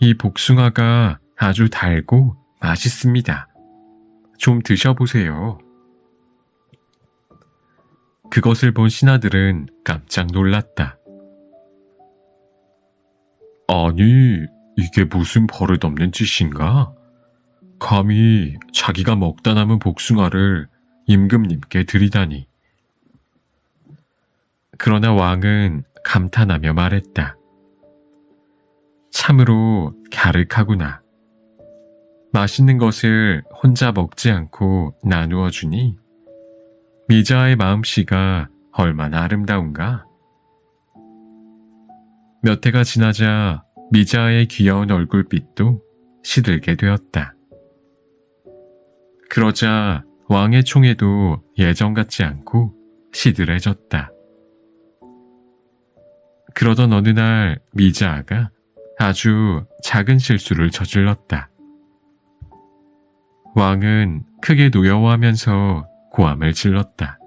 이 복숭아가 아주 달고 맛있습니다. 좀 드셔보세요. 그것을 본 신하들은 깜짝 놀랐다. 아니, 이게 무슨 버릇없는 짓인가? 감히 자기가 먹다 남은 복숭아를 임금님께 드리다니. 그러나 왕은 감탄하며 말했다. 참으로 갸륵하구나. 맛있는 것을 혼자 먹지 않고 나누어 주니 미자의 마음씨가 얼마나 아름다운가. 몇 해가 지나자 미자의 귀여운 얼굴빛도 시들게 되었다. 그러자 왕의 총애도 예전 같지 않고 시들해졌다. 그러던 어느 날 미자가 아주 작은 실수를 저질렀다. 왕은 크게 노여워하면서 고함을 질렀다.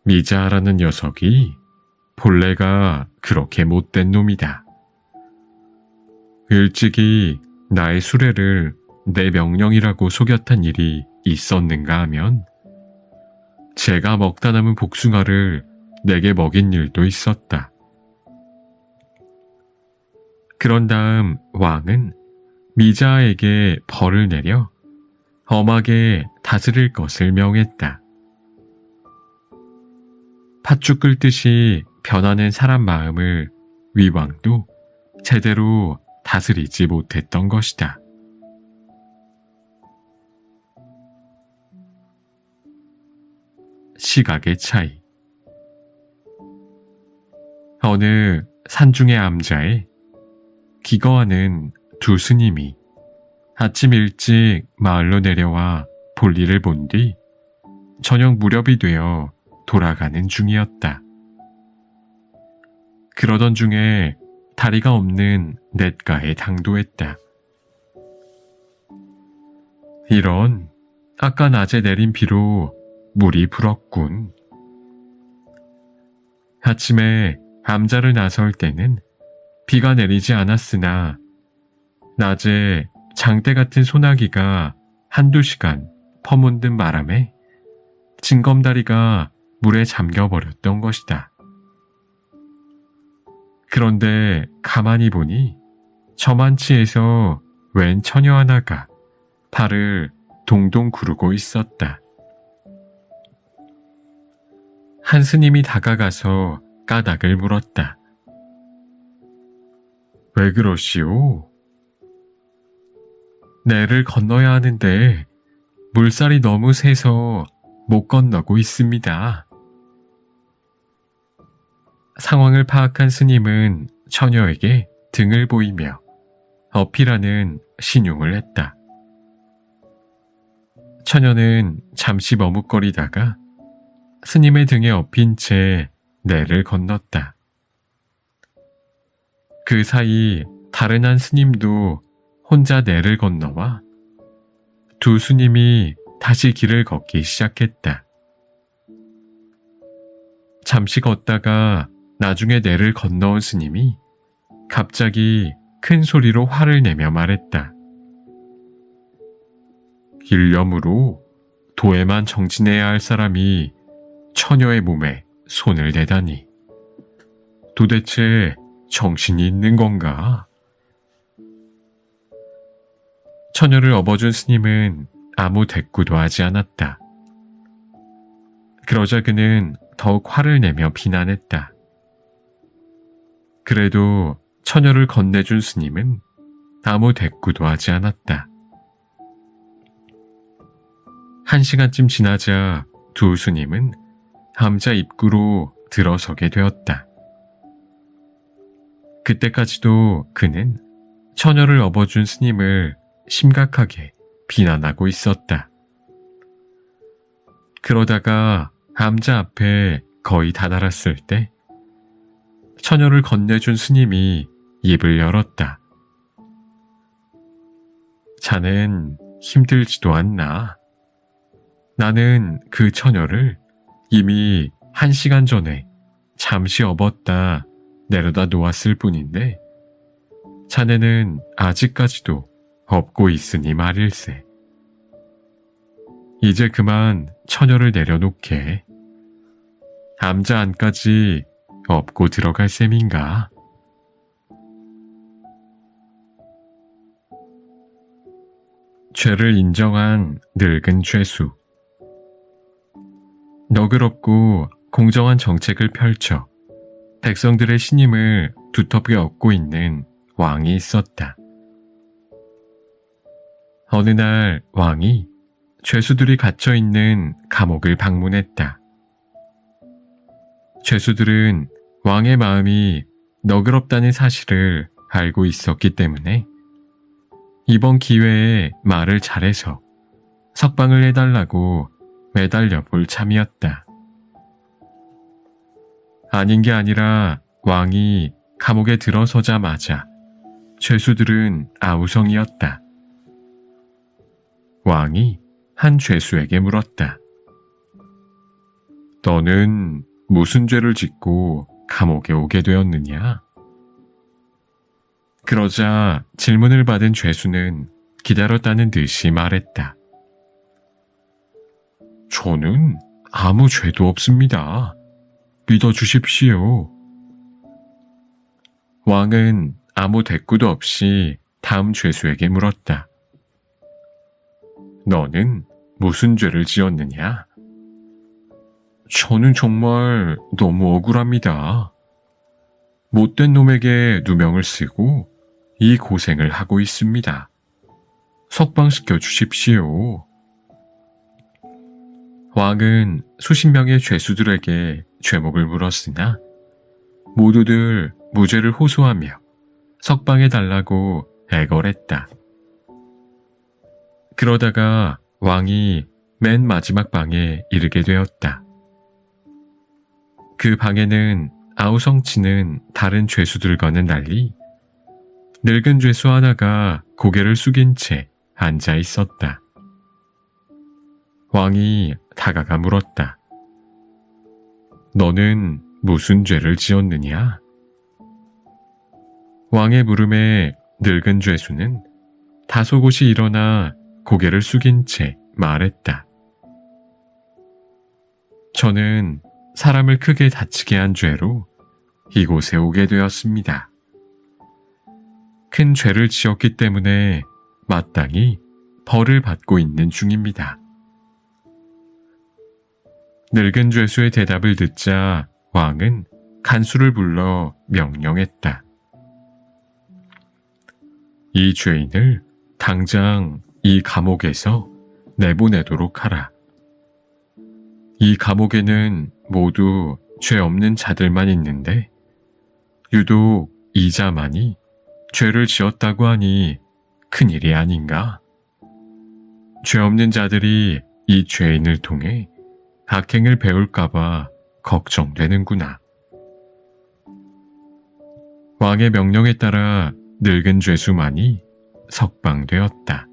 미자라는 녀석이 본래가 그렇게 못된 놈이다. 일찍이 나의 수레를 내 명령이라고 속였단 일이 있었는가 하면 제가 먹다 남은 복숭아를 내게 먹인 일도 있었다. 그런 다음 왕은 미자에게 벌을 내려 엄하게 다스릴 것을 명했다. 팥죽 끓듯이 변하는 사람 마음을 위왕도 제대로 다스리지 못했던 것이다. 시각의 차이. 어느 산중의 암자에 기거하는 두 스님이 아침 일찍 마을로 내려와 볼일을 본 뒤 저녁 무렵이 되어 돌아가는 중이었다. 그러던 중에 다리가 없는 냇가에 당도했다. 이런, 아까 낮에 내린 비로 물이 불었군. 아침에 암자를 나설 때는 비가 내리지 않았으나 낮에 장대 같은 소나기가 한두 시간 퍼문든 바람에 징검다리가 물에 잠겨버렸던 것이다. 그런데 가만히 보니 저만치에서 웬 처녀 하나가 발을 동동 구르고 있었다. 한 스님이 다가가서 까닭을 물었다. 왜 그러시오? 내를 건너야 하는데 물살이 너무 세서 못 건너고 있습니다. 상황을 파악한 스님은 처녀에게 등을 보이며 어필하는 신용을 했다. 처녀는 잠시 머뭇거리다가 스님의 등에 엎인 채 내를 건넜다. 그 사이 다른 한 스님도 혼자 내를 건너와 두 스님이 다시 길을 걷기 시작했다. 잠시 걷다가 나중에 내를 건너온 스님이 갑자기 큰 소리로 화를 내며 말했다. 일념으로 도에만 정진해야 할 사람이 처녀의 몸에 손을 대다니. 도대체 정신이 있는 건가? 처녀를 업어준 스님은 아무 대꾸도 하지 않았다. 그러자 그는 더욱 화를 내며 비난했다. 그래도 처녀를 건네준 스님은 아무 대꾸도 하지 않았다. 1시간쯤 지나자 두 스님은 암자 입구로 들어서게 되었다. 그때까지도 그는 처녀를 업어준 스님을 심각하게 비난하고 있었다. 그러다가 암자 앞에 거의 다다랐을 때 처녀를 건네준 스님이 입을 열었다. 자넨 힘들지도 않나? 나는 그 처녀를 이미 1시간 전에 잠시 업었다 내려다 놓았을 뿐인데 자네는 아직까지도 업고 있으니 말일세. 이제 그만 처녀를 내려놓게 해. 암자 안까지 업고 들어갈 셈인가? 죄를 인정한 늙은 죄수. 너그럽고 공정한 정책을 펼쳐 백성들의 신임을 두텁게 얻고 있는 왕이 있었다. 어느 날 왕이 죄수들이 갇혀있는 감옥을 방문했다. 죄수들은 왕의 마음이 너그럽다는 사실을 알고 있었기 때문에 이번 기회에 말을 잘해서 석방을 해달라고 매달려 볼 참이었다. 아닌 게 아니라 왕이 감옥에 들어서자마자 죄수들은 아우성이었다. 왕이 한 죄수에게 물었다. 너는 무슨 죄를 짓고 감옥에 오게 되었느냐? 그러자 질문을 받은 죄수는 기다렸다는 듯이 말했다. 저는 아무 죄도 없습니다. 믿어주십시오. 왕은 아무 대꾸도 없이 다음 죄수에게 물었다. 너는 무슨 죄를 지었느냐? 저는 정말 너무 억울합니다. 못된 놈에게 누명을 쓰고 이 고생을 하고 있습니다. 석방시켜 주십시오. 왕은 수십 명의 죄수들에게 죄목을 물었으나 모두들 무죄를 호소하며 석방해달라고 애걸했다. 그러다가 왕이 맨 마지막 방에 이르게 되었다. 그 방에는 아우성치는 다른 죄수들과는 달리 늙은 죄수 하나가 고개를 숙인 채 앉아 있었다. 왕이 다가가 물었다. 너는 무슨 죄를 지었느냐? 왕의 물음에 늙은 죄수는 다소곳이 일어나 고개를 숙인 채 말했다. 저는 사람을 크게 다치게 한 죄로 이곳에 오게 되었습니다. 큰 죄를 지었기 때문에 마땅히 벌을 받고 있는 중입니다. 늙은 죄수의 대답을 듣자 왕은 간수를 불러 명령했다. 이 죄인을 당장 이 감옥에서 내보내도록 하라. 이 감옥에는 모두 죄 없는 자들만 있는데 유독 이 자만이 죄를 지었다고 하니 큰일이 아닌가? 죄 없는 자들이 이 죄인을 통해 악행을 배울까봐 걱정되는구나. 왕의 명령에 따라 늙은 죄수만이 석방되었다.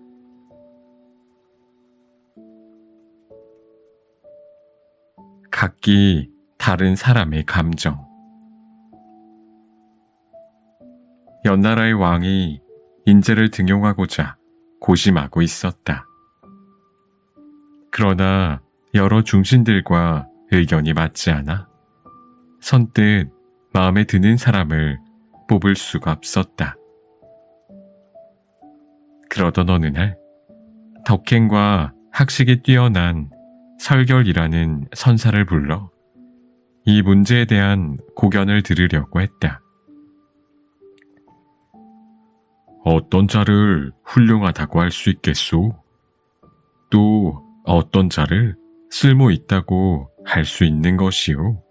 각기 다른 사람의 감정. 연나라의 왕이 인재를 등용하고자 고심하고 있었다. 그러나 여러 중신들과 의견이 맞지 않아 선뜻 마음에 드는 사람을 뽑을 수가 없었다. 그러던 어느 날 덕행과 학식이 뛰어난 설결이라는 선사를 불러 이 문제에 대한 고견을 들으려고 했다. 어떤 자를 훌륭하다고 할 수 있겠소? 또 어떤 자를 쓸모 있다고 할 수 있는 것이오?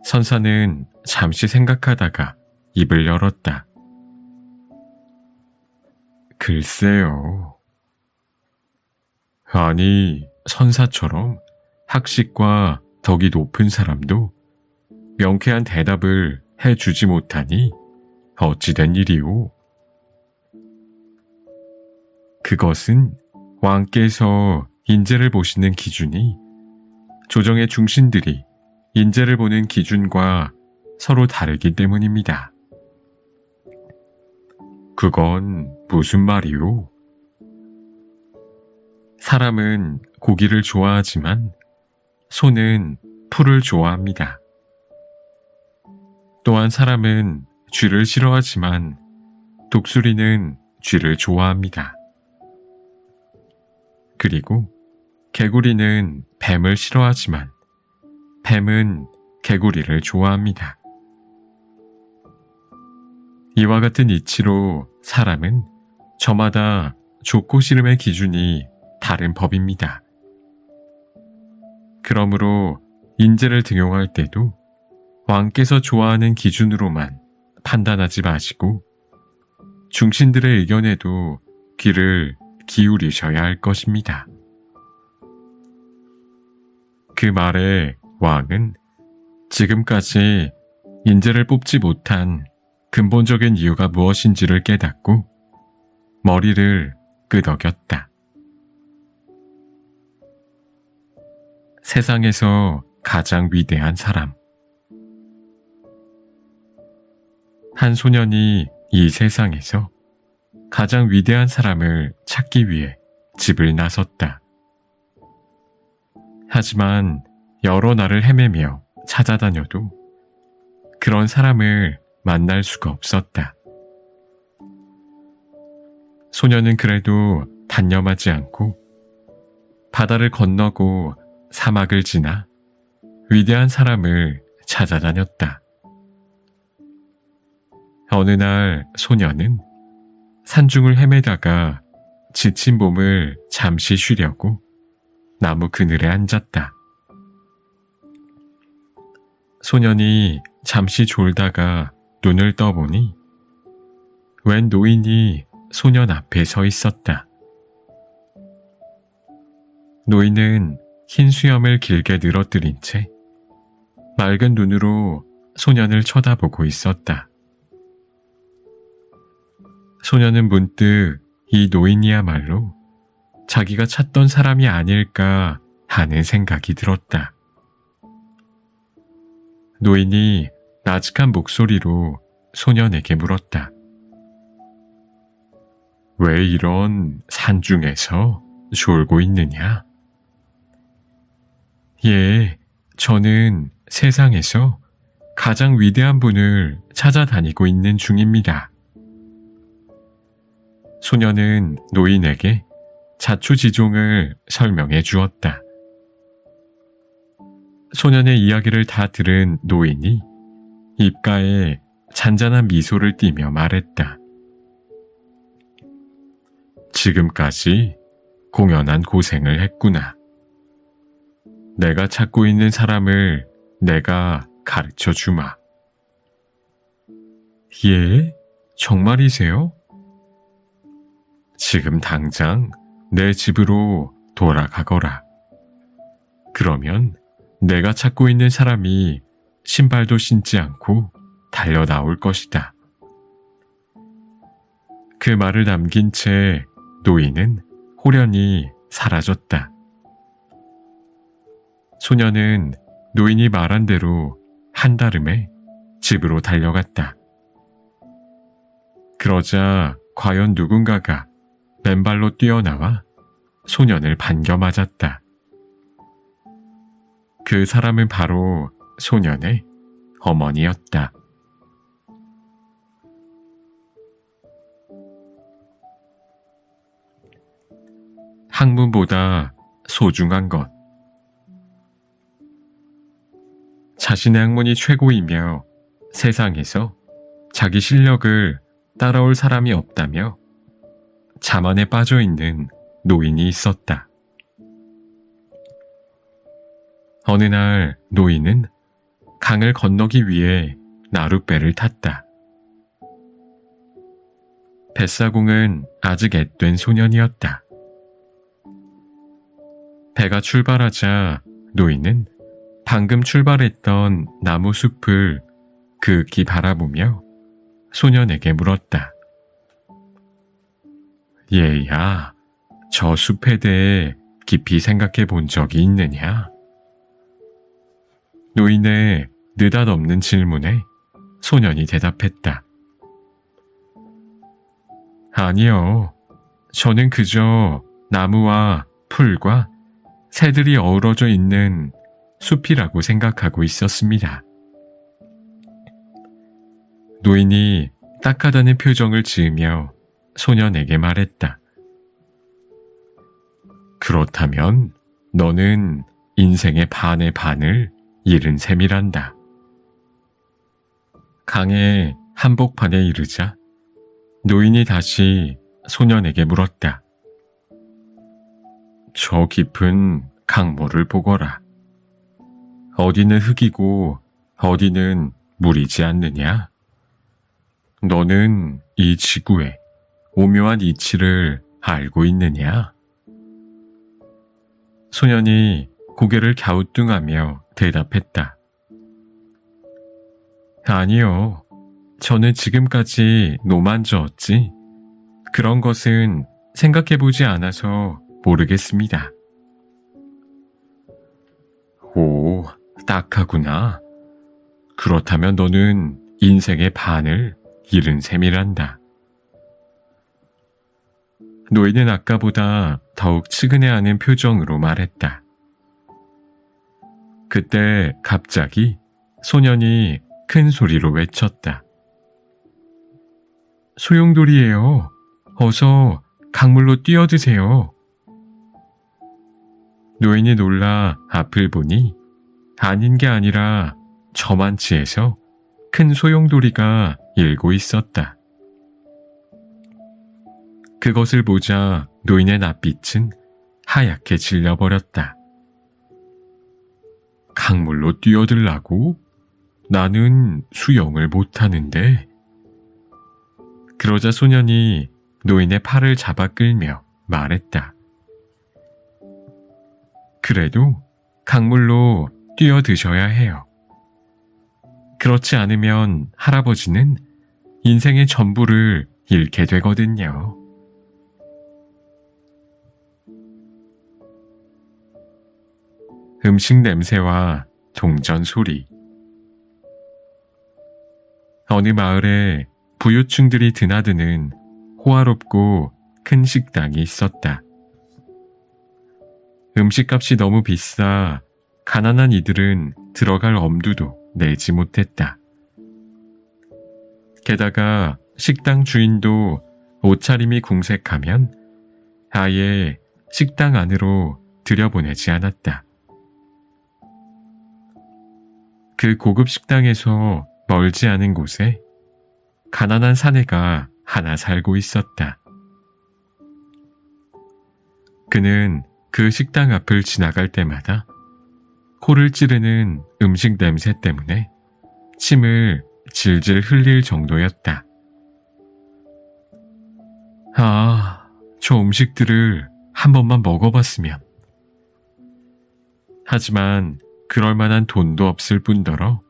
선사는 잠시 생각하다가 입을 열었다. 글쎄요. 아니, 선사처럼 학식과 덕이 높은 사람도 명쾌한 대답을 해주지 못하니 어찌된 일이오? 그것은 왕께서 인재를 보시는 기준이 조정의 중신들이 인재를 보는 기준과 서로 다르기 때문입니다. 그건 무슨 말이오? 사람은 고기를 좋아하지만 소는 풀을 좋아합니다. 또한 사람은 쥐를 싫어하지만 독수리는 쥐를 좋아합니다. 그리고 개구리는 뱀을 싫어하지만 뱀은 개구리를 좋아합니다. 이와 같은 이치로 사람은 저마다 좋고 싫음의 기준이 다른 법입니다. 그러므로 인재를 등용할 때도 왕께서 좋아하는 기준으로만 판단하지 마시고 중신들의 의견에도 귀를 기울이셔야 할 것입니다. 그 말에 왕은 지금까지 인재를 뽑지 못한 근본적인 이유가 무엇인지를 깨닫고 머리를 끄덕였다. 세상에서 가장 위대한 사람. 한 소년이 이 세상에서 가장 위대한 사람을 찾기 위해 집을 나섰다. 하지만 여러 날을 헤매며 찾아다녀도 그런 사람을 만날 수가 없었다. 소녀는 그래도 단념하지 않고 바다를 건너고 사막을 지나 위대한 사람을 찾아다녔다. 어느 날 소녀는 산중을 헤매다가 지친 몸을 잠시 쉬려고 나무 그늘에 앉았다. 소년이 잠시 졸다가 눈을 떠보니 웬 노인이 소년 앞에 서 있었다. 노인은 흰 수염을 길게 늘어뜨린 채 맑은 눈으로 소년을 쳐다보고 있었다. 소년은 문득 이 노인이야말로 자기가 찾던 사람이 아닐까 하는 생각이 들었다. 노인이 나직한 목소리로 소년에게 물었다. 왜 이런 산중에서 졸고 있느냐? 예, 저는 세상에서 가장 위대한 분을 찾아다니고 있는 중입니다. 소년은 노인에게 자초지종을 설명해 주었다. 소년의 이야기를 다 들은 노인이 입가에 잔잔한 미소를 띠며 말했다. 지금까지 공연한 고생을 했구나. 내가 찾고 있는 사람을 내가 가르쳐 주마. 예? 정말이세요? 지금 당장 내 집으로 돌아가거라. 그러면 내가 찾고 있는 사람이 신발도 신지 않고 달려 나올 것이다. 그 말을 남긴 채 노인은 호련히 사라졌다. 소녀는 노인이 말한 대로 한달음에 집으로 달려갔다. 그러자 과연 누군가가 맨발로 뛰어나와 소년을 반겨 맞았다. 그 사람은 바로 소년의 어머니였다. 학문보다 소중한 것. 자신의 학문이 최고이며 세상에서 자기 실력을 따라올 사람이 없다며 자만에 빠져있는 노인이 있었다. 어느 날 노인은 강을 건너기 위해 나룻배를 탔다. 뱃사공은 아직 앳된 소년이었다. 배가 출발하자 노인은 방금 출발했던 나무 숲을 그윽히 바라보며 소년에게 물었다. 얘야, 저 숲에 대해 깊이 생각해 본 적이 있느냐? 노인의 느닷없는 질문에 소년이 대답했다. 아니요, 저는 그저 나무와 풀과 새들이 어우러져 있는 숲이라고 생각하고 있었습니다. 노인이 딱하다는 표정을 지으며 소년에게 말했다. 그렇다면 너는 인생의 반의 반을 잃은 셈이란다. 강의 한복판에 이르자 노인이 다시 소년에게 물었다. 저 깊은 강물을 보거라. 어디는 흙이고 어디는 물이지 않느냐? 너는 이 지구의 오묘한 이치를 알고 있느냐? 소년이 고개를 갸우뚱하며 대답했다. 아니요. 저는 지금까지 노만 저었지. 그런 것은 생각해보지 않아서 모르겠습니다. 오, 딱하구나. 그렇다면 너는 인생의 반을 잃은 셈이란다. 노인은 아까보다 더욱 측은해하는 표정으로 말했다. 그때 갑자기 소년이 큰 소리로 외쳤다. 소용돌이에요. 어서 강물로 뛰어드세요. 노인이 놀라 앞을 보니 아닌 게 아니라 저만치에서 큰 소용돌이가 일고 있었다. 그것을 보자 노인의 낯빛은 하얗게 질려버렸다. 강물로 뛰어들라고? 나는 수영을 못하는데. 그러자 소년이 노인의 팔을 잡아 끌며 말했다. 그래도 강물로 뛰어드셔야 해요. 그렇지 않으면 할아버지는 인생의 전부를 잃게 되거든요. 음식 냄새와 동전 소리. 어느 마을에 부유층들이 드나드는 호화롭고 큰 식당이 있었다. 음식값이 너무 비싸 가난한 이들은 들어갈 엄두도 내지 못했다. 게다가 식당 주인도 옷차림이 궁색하면 아예 식당 안으로 들여보내지 않았다. 그 고급 식당에서 멀지 않은 곳에 가난한 사내가 하나 살고 있었다. 그는 그 식당 앞을 지나갈 때마다 코를 찌르는 음식 냄새 때문에 침을 질질 흘릴 정도였다. 아, 저 음식들을 한 번만 먹어봤으면. 하지만 그럴 만한 돈도 없을 뿐더러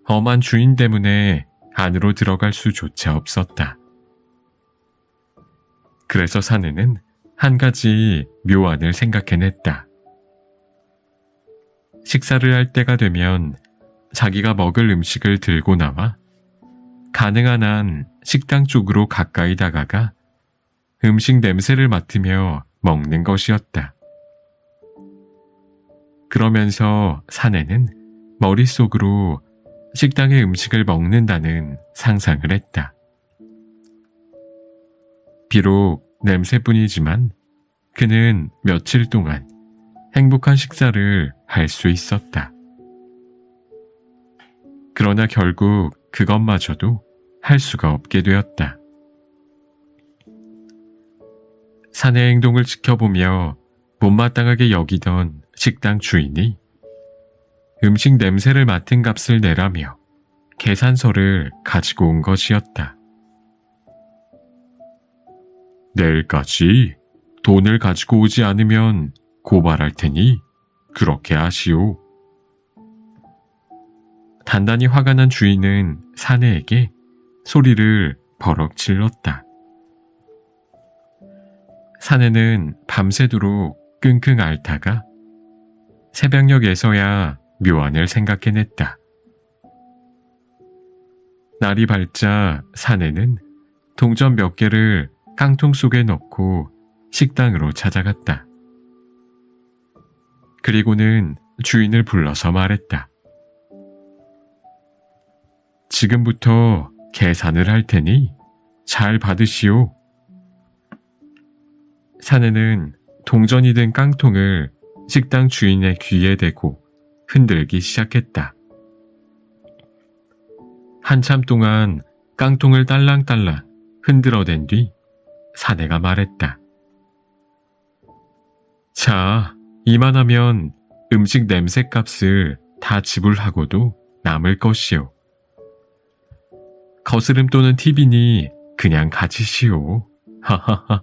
엄한 주인 때문에 안으로 들어갈 수조차 없었다. 그래서 사내는 한 가지 묘안을 생각해냈다. 식사를 할 때가 되면 자기가 먹을 음식을 들고 나와 가능한 한 식당 쪽으로 가까이 다가가 음식 냄새를 맡으며 먹는 것이었다. 그러면서 사내는 머릿속으로 식당의 음식을 먹는다는 상상을 했다. 비록 냄새뿐이지만 그는 며칠 동안 행복한 식사를 할 수 있었다. 그러나 결국 그것마저도 할 수가 없게 되었다. 사내의 행동을 지켜보며 못마땅하게 여기던 식당 주인이 음식 냄새를 맡은 값을 내라며 계산서를 가지고 온 것이었다. 내일까지 돈을 가지고 오지 않으면 고발할 테니 그렇게 하시오. 단단히 화가 난 주인은 사내에게 소리를 버럭 질렀다. 사내는 밤새도록 끙끙 앓다가 새벽녘에서야 묘안을 생각해냈다. 날이 밝자 사내는 동전 몇 개를 깡통 속에 넣고 식당으로 찾아갔다. 그리고는 주인을 불러서 말했다. 지금부터 계산을 할 테니 잘 받으시오. 사내는 동전이 든 깡통을 식당 주인의 귀에 대고 흔들기 시작했다. 한참 동안 깡통을 딸랑딸랑 흔들어댄 뒤 사내가 말했다. 자, 이만하면 음식 냄새 값을 다 지불하고도 남을 것이오. 거스름 또는 팁이니 그냥 가지시오. 하하하.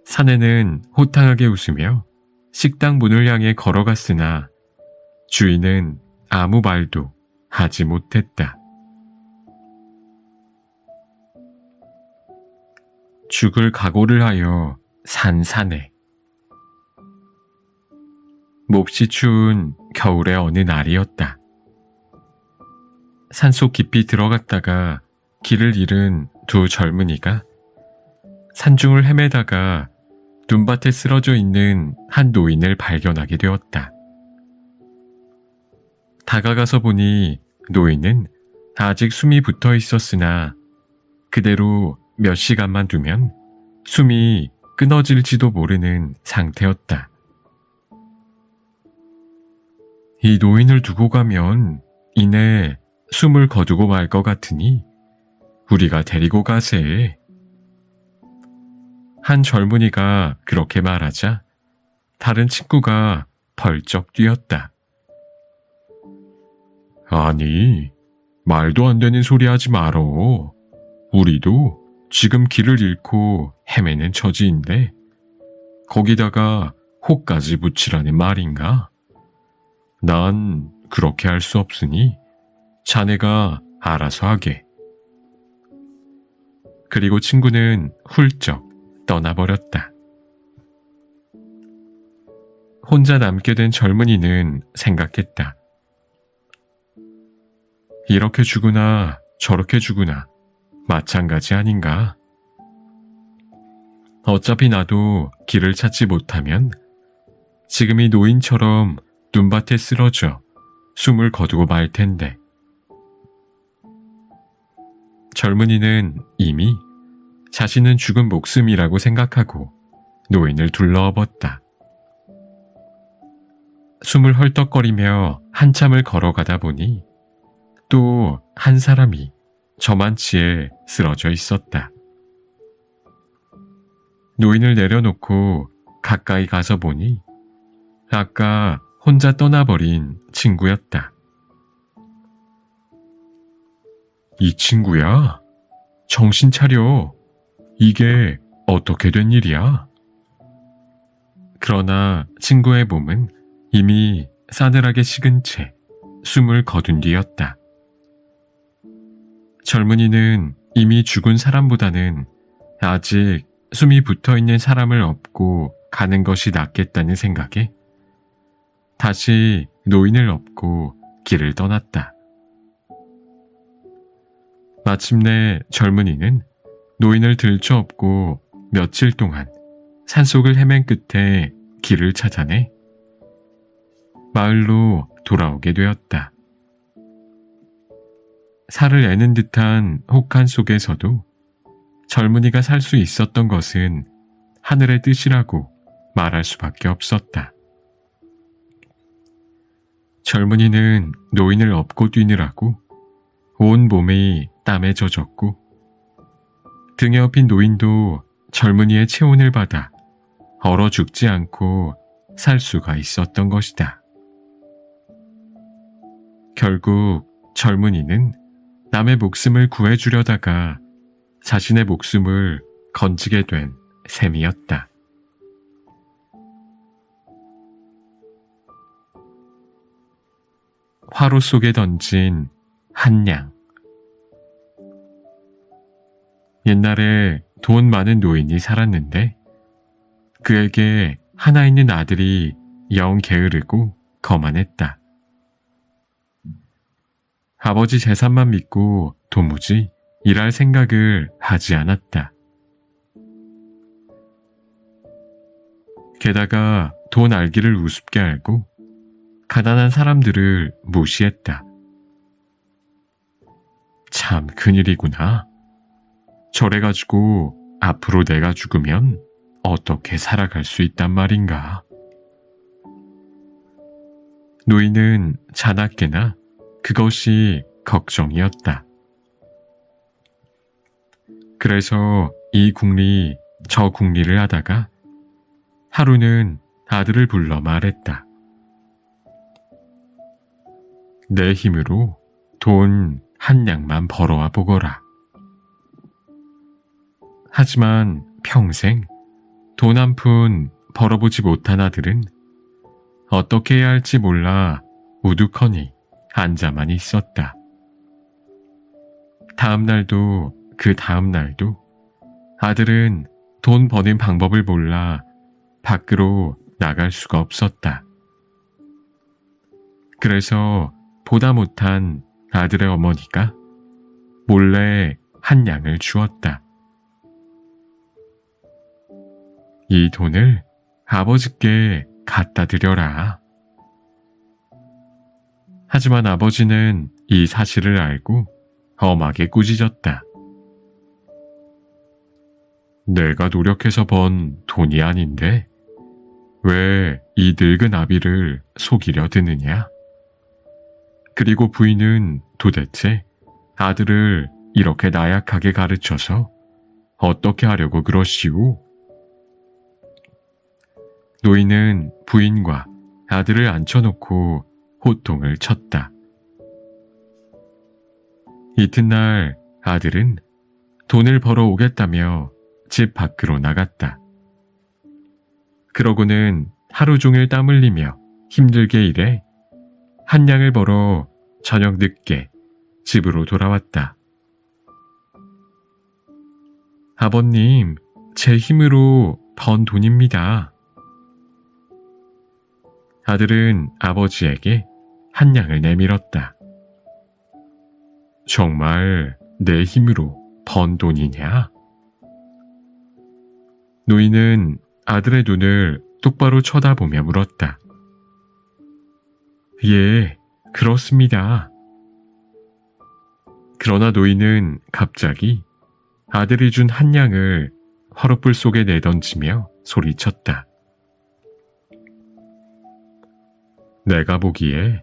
사내는 호탕하게 웃으며 식당 문을 향해 걸어갔으나 주인은 아무 말도 하지 못했다. 죽을 각오를 하여 산 사내. 몹시 추운 겨울의 어느 날이었다. 산속 깊이 들어갔다가 길을 잃은 두 젊은이가 산중을 헤매다가 눈밭에 쓰러져 있는 한 노인을 발견하게 되었다. 다가가서 보니 노인은 아직 숨이 붙어 있었으나 그대로 몇 시간만 두면 숨이 끊어질지도 모르는 상태였다. 이 노인을 두고 가면 이내 숨을 거두고 말 것 같으니 우리가 데리고 가세. 한 젊은이가 그렇게 말하자 다른 친구가 벌쩍 뛰었다. 아니, 말도 안 되는 소리 하지 말어. 우리도 지금 길을 잃고 헤매는 처지인데 거기다가 혹까지 붙이라는 말인가? 난 그렇게 할 수 없으니 자네가 알아서 하게. 그리고 친구는 훌쩍 떠나버렸다. 혼자 남게 된 젊은이는 생각했다. 이렇게 죽으나 저렇게 죽으나 마찬가지 아닌가? 어차피 나도 길을 찾지 못하면 지금 이 노인처럼 눈밭에 쓰러져 숨을 거두고 말 텐데. 젊은이는 이미 자신은 죽은 목숨이라고 생각하고 노인을 둘러엎었다. 숨을 헐떡거리며 한참을 걸어가다 보니 또 한 사람이 저만치에 쓰러져 있었다. 노인을 내려놓고 가까이 가서 보니 아까 혼자 떠나버린 친구였다. 이 친구야? 정신 차려. 이게 어떻게 된 일이야? 그러나 친구의 몸은 이미 싸늘하게 식은 채 숨을 거둔 뒤였다. 젊은이는 이미 죽은 사람보다는 아직 숨이 붙어있는 사람을 업고 가는 것이 낫겠다는 생각에 다시 노인을 업고 길을 떠났다. 마침내 젊은이는 노인을 들쳐업고 며칠 동안 산속을 헤맨 끝에 길을 찾아내 마을로 돌아오게 되었다. 살을 애는 듯한 혹한 속에서도 젊은이가 살 수 있었던 것은 하늘의 뜻이라고 말할 수밖에 없었다. 젊은이는 노인을 업고 뛰느라고 온 몸이 땀에 젖었고 등에 업힌 노인도 젊은이의 체온을 받아 얼어 죽지 않고 살 수가 있었던 것이다. 결국 젊은이는 남의 목숨을 구해주려다가 자신의 목숨을 건지게 된 셈이었다. 화로 속에 던진 한 양. 옛날에 돈 많은 노인이 살았는데 그에게 하나 있는 아들이 영 게으르고 거만했다. 아버지 재산만 믿고 도무지 일할 생각을 하지 않았다. 게다가 돈 알기를 우습게 알고 가난한 사람들을 무시했다. 참 큰일이구나. 저래가지고 앞으로 내가 죽으면 어떻게 살아갈 수 있단 말인가. 노인은 자나깨나 그것이 걱정이었다. 그래서 이 궁리 저 궁리를 하다가 하루는 아들을 불러 말했다. 내 힘으로 돈 한 냥만 벌어와 보거라. 하지만 평생 돈 한 푼 벌어보지 못한 아들은 어떻게 해야 할지 몰라 우두커니 앉아만 있었다. 다음 날도 그 다음 날도 아들은 돈 버는 방법을 몰라 밖으로 나갈 수가 없었다. 그래서 보다 못한 아들의 어머니가 몰래 한 양을 주었다. 이 돈을 아버지께 갖다 드려라. 하지만 아버지는 이 사실을 알고 엄하게 꾸짖었다. 내가 노력해서 번 돈이 아닌데 왜 이 늙은 아비를 속이려 드느냐? 그리고 부인은 도대체 아들을 이렇게 나약하게 가르쳐서 어떻게 하려고 그러시오? 노인은 부인과 아들을 앉혀놓고 호통을 쳤다. 이튿날 아들은 돈을 벌어 오겠다며 집 밖으로 나갔다. 그러고는 하루 종일 땀 흘리며 힘들게 일해 한 냥을 벌어 저녁 늦게 집으로 돌아왔다. 아버님, 제 힘으로 번 돈입니다. 아들은 아버지에게 한 냥을 내밀었다. 정말 내 힘으로 번 돈이냐? 노인은 아들의 눈을 똑바로 쳐다보며 물었다. 예, 그렇습니다. 그러나 노인은 갑자기 아들이 준 한 냥을 화롯불 속에 내던지며 소리쳤다. 내가 보기에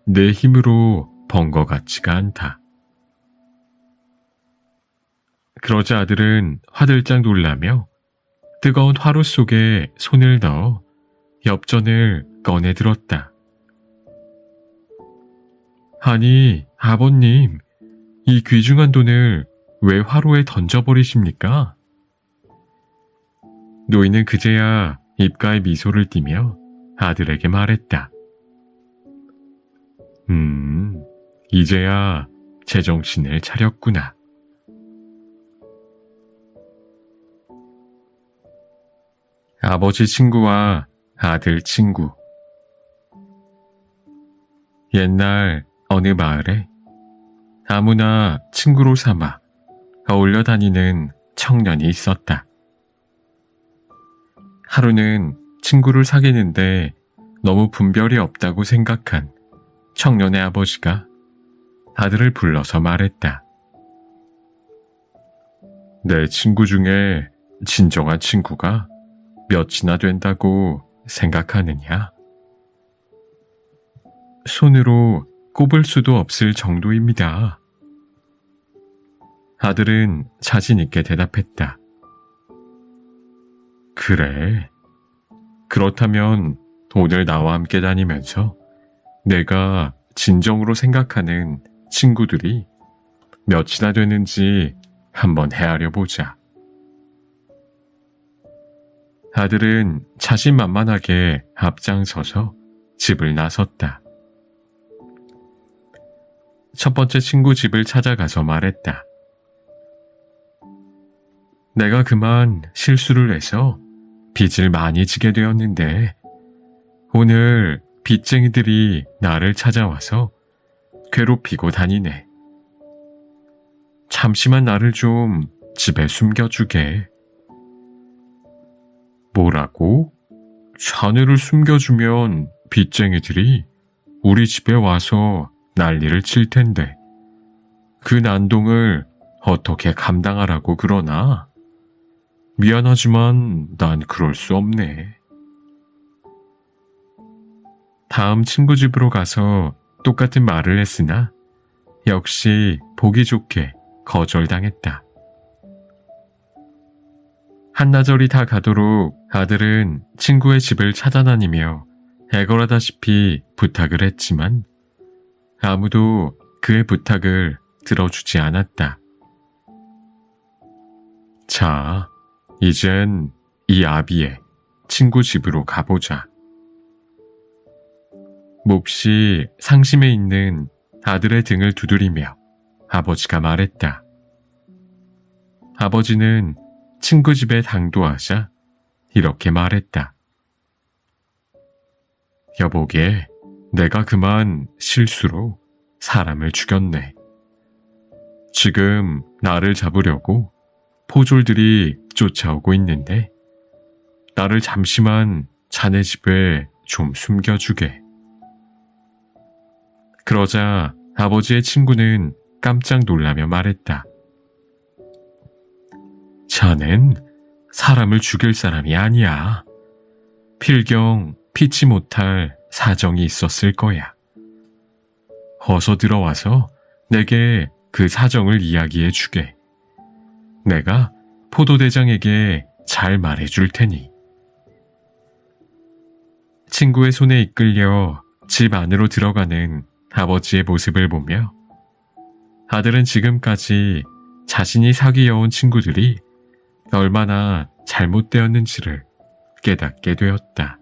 내 힘으로 번 것 같지가 않다. 그러자 아들은 화들짝 놀라며 뜨거운 화로 속에 손을 넣어 엽전을 꺼내 들었다. 아니, 아버님, 이 귀중한 돈을 왜 화로에 던져버리십니까? 노인은 그제야 입가에 미소를 띠며 아들에게 말했다. 이제야 제정신을 차렸구나. 아버지 친구와 아들 친구. 옛날 어느 마을에 아무나 친구로 삼아 어울려 다니는 청년이 있었다. 하루는 친구를 사귀는데 너무 분별이 없다고 생각한 청년의 아버지가 아들을 불러서 말했다. 내 친구 중에 진정한 친구가 몇이나 된다고 생각하느냐? 손으로 꼽을 수도 없을 정도입니다. 아들은 자신 있게 대답했다. 그래. 그렇다면 오늘 나와 함께 다니면서 내가 진정으로 생각하는 친구들이 몇이나 되는지 한번 헤아려 보자. 아들은 자신만만하게 앞장서서 집을 나섰다. 첫 번째 친구 집을 찾아가서 말했다. 내가 그만 실수를 해서 빚을 많이 지게 되었는데 오늘 빚쟁이들이 나를 찾아와서 괴롭히고 다니네. 잠시만 나를 좀 집에 숨겨주게. 뭐라고? 자네를 숨겨주면 빚쟁이들이 우리 집에 와서 난리를 칠 텐데 그 난동을 어떻게 감당하라고 그러나? 미안하지만 난 그럴 수 없네. 다음 친구 집으로 가서 똑같은 말을 했으나 역시 보기 좋게 거절당했다. 한나절이 다 가도록 아들은 친구의 집을 찾아다니며 애걸하다시피 부탁을 했지만 아무도 그의 부탁을 들어주지 않았다. 자, 이젠 이 아비의 친구 집으로 가보자. 몹시 상심해 있는 아들의 등을 두드리며 아버지가 말했다. 아버지는 친구 집에 당도하자 이렇게 말했다. 여보게, 내가 그만 실수로 사람을 죽였네. 지금 나를 잡으려고 포졸들이 쫓아오고 있는데 나를 잠시만 자네 집에 좀 숨겨주게. 그러자 아버지의 친구는 깜짝 놀라며 말했다. 자넨 사람을 죽일 사람이 아니야. 필경 피치 못할 사정이 있었을 거야. 어서 들어와서 내게 그 사정을 이야기해 주게. 내가 포도대장에게 잘 말해줄 테니. 친구의 손에 이끌려 집 안으로 들어가는 아버지의 모습을 보며 아들은 지금까지 자신이 사귀어온 친구들이 얼마나 잘못되었는지를 깨닫게 되었다.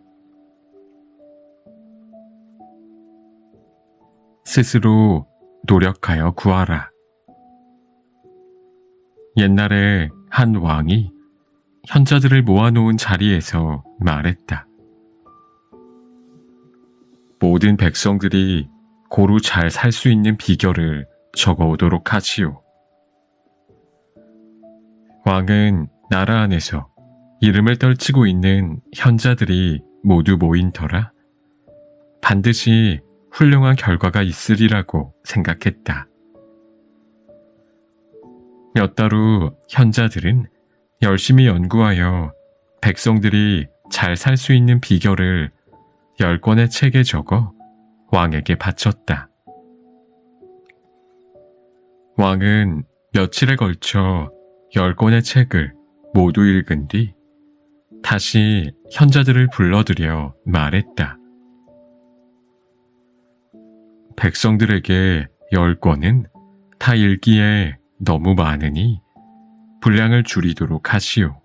스스로 노력하여 구하라. 옛날에 한 왕이 현자들을 모아놓은 자리에서 말했다. 모든 백성들이 고루 잘 살 수 있는 비결을 적어오도록 하지요. 왕은 나라 안에서 이름을 떨치고 있는 현자들이 모두 모인 터라 반드시 훌륭한 결과가 있으리라고 생각했다. 몇 달 후 현자들은 열심히 연구하여 백성들이 잘 살 수 있는 비결을 10권의 책에 적어 왕에게 바쳤다. 왕은 며칠에 걸쳐 10권의 책을 모두 읽은 뒤 다시 현자들을 불러들여 말했다. 백성들에게 10권은 다 읽기에 너무 많으니 분량을 줄이도록 하시오.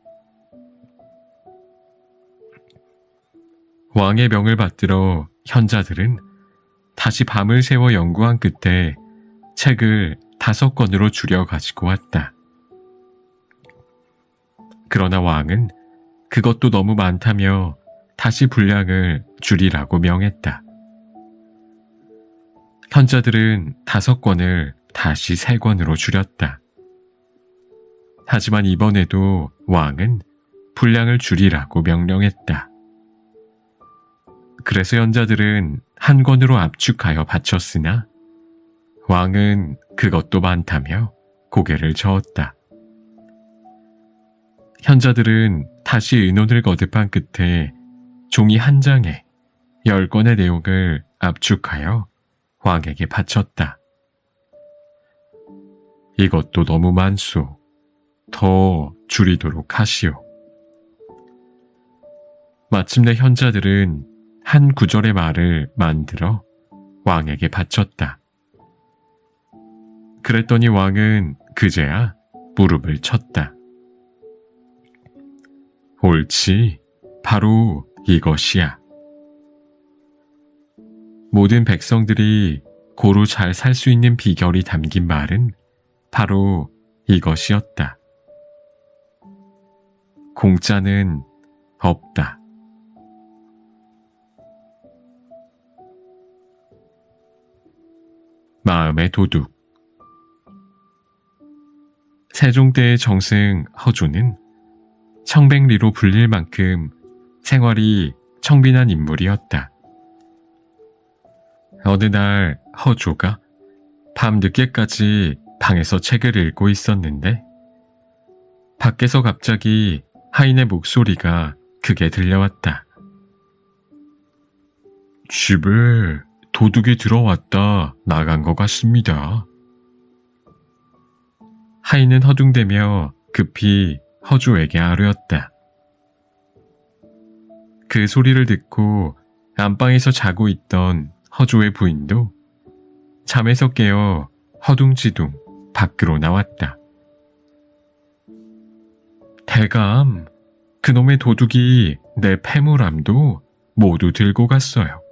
왕의 명을 받들어 현자들은 다시 밤을 새워 연구한 끝에 책을 5권으로 줄여 가지고 왔다. 그러나 왕은 그것도 너무 많다며 다시 분량을 줄이라고 명했다. 현자들은 5권을 다시 3권으로 줄였다. 하지만 이번에도 왕은 분량을 줄이라고 명령했다. 그래서 현자들은 1권으로 압축하여 바쳤으나 왕은 그것도 많다며 고개를 저었다. 현자들은 다시 의논을 거듭한 끝에 종이 한 장에 10권의 내용을 압축하여 왕에게 바쳤다. 이것도 너무 많소. 더 줄이도록 하시오. 마침내 현자들은 한 구절의 말을 만들어 왕에게 바쳤다. 그랬더니 왕은 그제야 무릎을 쳤다. 옳지, 바로 이것이야. 모든 백성들이 고루 잘 살 수 있는 비결이 담긴 말은 바로 이것이었다. 공짜는 없다. 마음의 도둑. 세종대의 정승 허조는 청백리로 불릴 만큼 생활이 청빈한 인물이었다. 어느 날 허조가 밤 늦게까지 방에서 책을 읽고 있었는데 밖에서 갑자기 하인의 목소리가 크게 들려왔다. 집에 도둑이 들어왔다 나간 것 같습니다. 하인은 허둥대며 급히 허조에게 아뢰었다. 그 소리를 듣고 안방에서 자고 있던 허조의 부인도 잠에서 깨어 허둥지둥 밖으로 나왔다. 대감, 그놈의 도둑이 내 패물함도 모두 들고 갔어요.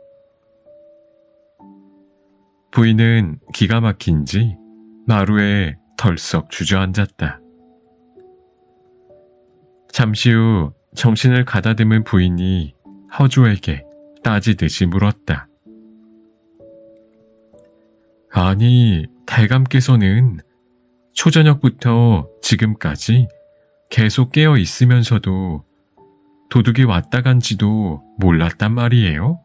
부인은 기가 막힌지 마루에 덜썩 주저앉았다. 잠시 후 정신을 가다듬은 부인이 허조에게 따지듯이 물었다. 아니, 대감께서는 초저녁부터 지금까지 계속 깨어 있으면서도 도둑이 왔다 간지도 몰랐단 말이에요?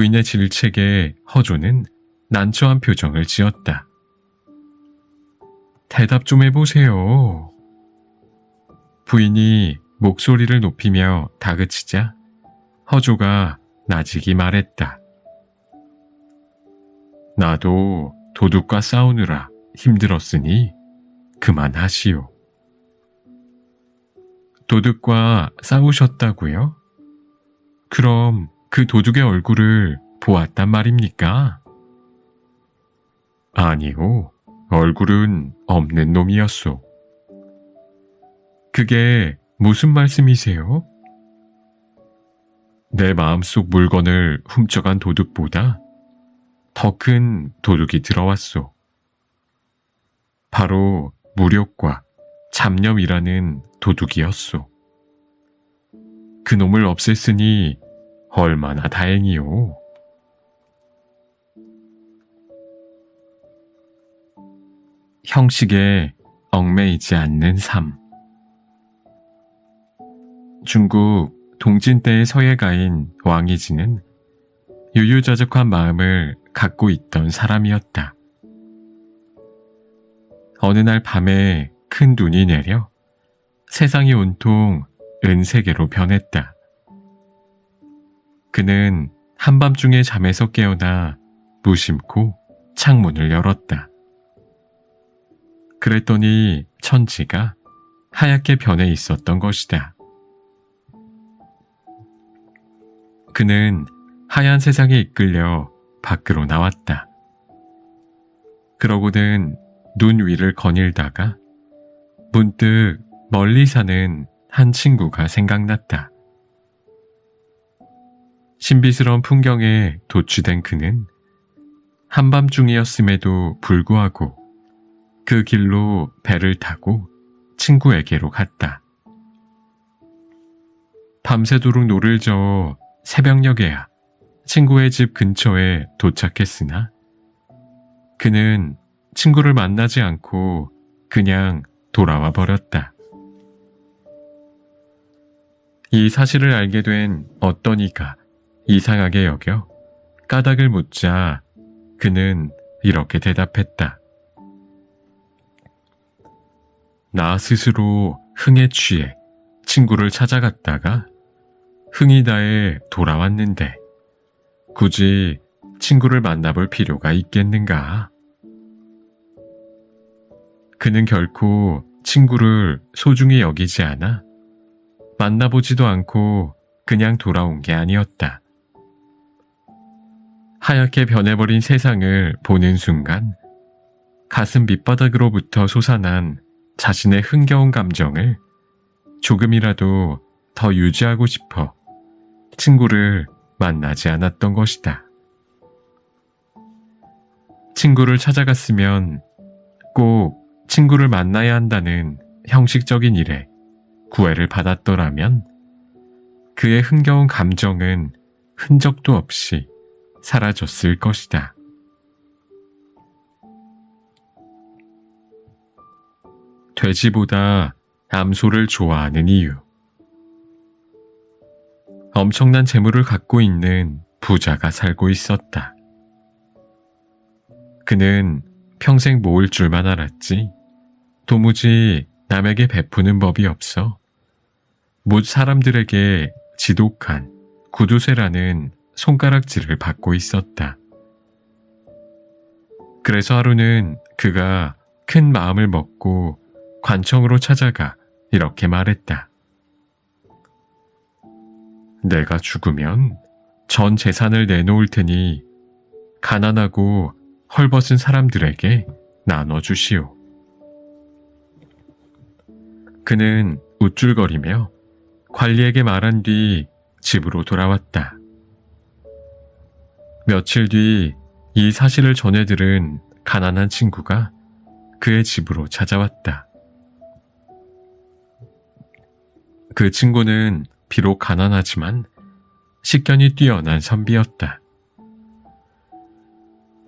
부인의 질책에 허조는 난처한 표정을 지었다. 대답 좀 해보세요. 부인이 목소리를 높이며 다그치자 허조가 나직이 말했다. 나도 도둑과 싸우느라 힘들었으니 그만하시오. 도둑과 싸우셨다고요? 그럼 그 도둑의 얼굴을 보았단 말입니까? 아니요, 얼굴은 없는 놈이었소. 그게 무슨 말씀이세요? 내 마음속 물건을 훔쳐간 도둑보다 더 큰 도둑이 들어왔소. 바로 무력과 잡념이라는 도둑이었소. 그 놈을 없앴으니 얼마나 다행이오. 형식에 얽매이지 않는 삶. 중국 동진 때의 서예가인 왕이지는 유유자적한 마음을 갖고 있던 사람이었다. 어느 날 밤에 큰 눈이 내려 세상이 온통 은세계로 변했다. 그는 한밤중에 잠에서 깨어나 무심코 창문을 열었다. 그랬더니 천지가 하얗게 변해 있었던 것이다. 그는 하얀 세상에 이끌려 밖으로 나왔다. 그러고는 눈 위를 거닐다가 문득 멀리 사는 한 친구가 생각났다. 신비스러운 풍경에 도취된 그는 한밤중이었음에도 불구하고 그 길로 배를 타고 친구에게로 갔다. 밤새도록 노를 저어 새벽녘에야 친구의 집 근처에 도착했으나 그는 친구를 만나지 않고 그냥 돌아와 버렸다. 이 사실을 알게 된 어떤 이가 이상하게 여겨 까닭을 묻자 그는 이렇게 대답했다. 나 스스로 흥에 취해 친구를 찾아갔다가 흥이 다해 돌아왔는데 굳이 친구를 만나볼 필요가 있겠는가? 그는 결코 친구를 소중히 여기지 않아 만나보지도 않고 그냥 돌아온 게 아니었다. 하얗게 변해버린 세상을 보는 순간 가슴 밑바닥으로부터 솟아난 자신의 흥겨운 감정을 조금이라도 더 유지하고 싶어 친구를 만나지 않았던 것이다. 친구를 찾아갔으면 꼭 친구를 만나야 한다는 형식적인 일에 구애를 받았더라면 그의 흥겨운 감정은 흔적도 없이 사라졌을 것이다. 돼지보다 암소를 좋아하는 이유. 엄청난 재물을 갖고 있는 부자가 살고 있었다. 그는 평생 모을 줄만 알았지 도무지 남에게 베푸는 법이 없어 못 사람들에게 지독한 구두쇠라는 손가락질을 받고 있었다. 그래서 하루는 그가 큰 마음을 먹고 관청으로 찾아가 이렇게 말했다. 내가 죽으면 전 재산을 내놓을 테니 가난하고 헐벗은 사람들에게 나눠주시오. 그는 우쭐거리며 관리에게 말한 뒤 집으로 돌아왔다. 며칠 뒤 이 사실을 전해 들은 가난한 친구가 그의 집으로 찾아왔다. 그 친구는 비록 가난하지만 식견이 뛰어난 선비였다.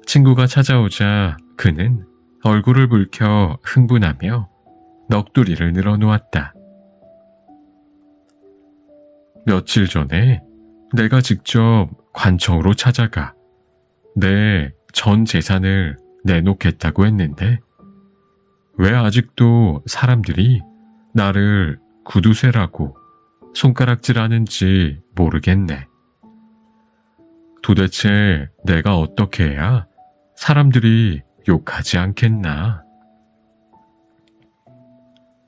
친구가 찾아오자 그는 얼굴을 붉혀 흥분하며 넋두리를 늘어놓았다. 며칠 전에 내가 직접 관청으로 찾아가 내 전 재산을 내놓겠다고 했는데 왜 아직도 사람들이 나를 구두쇠라고 손가락질하는지 모르겠네. 도대체 내가 어떻게 해야 사람들이 욕하지 않겠나?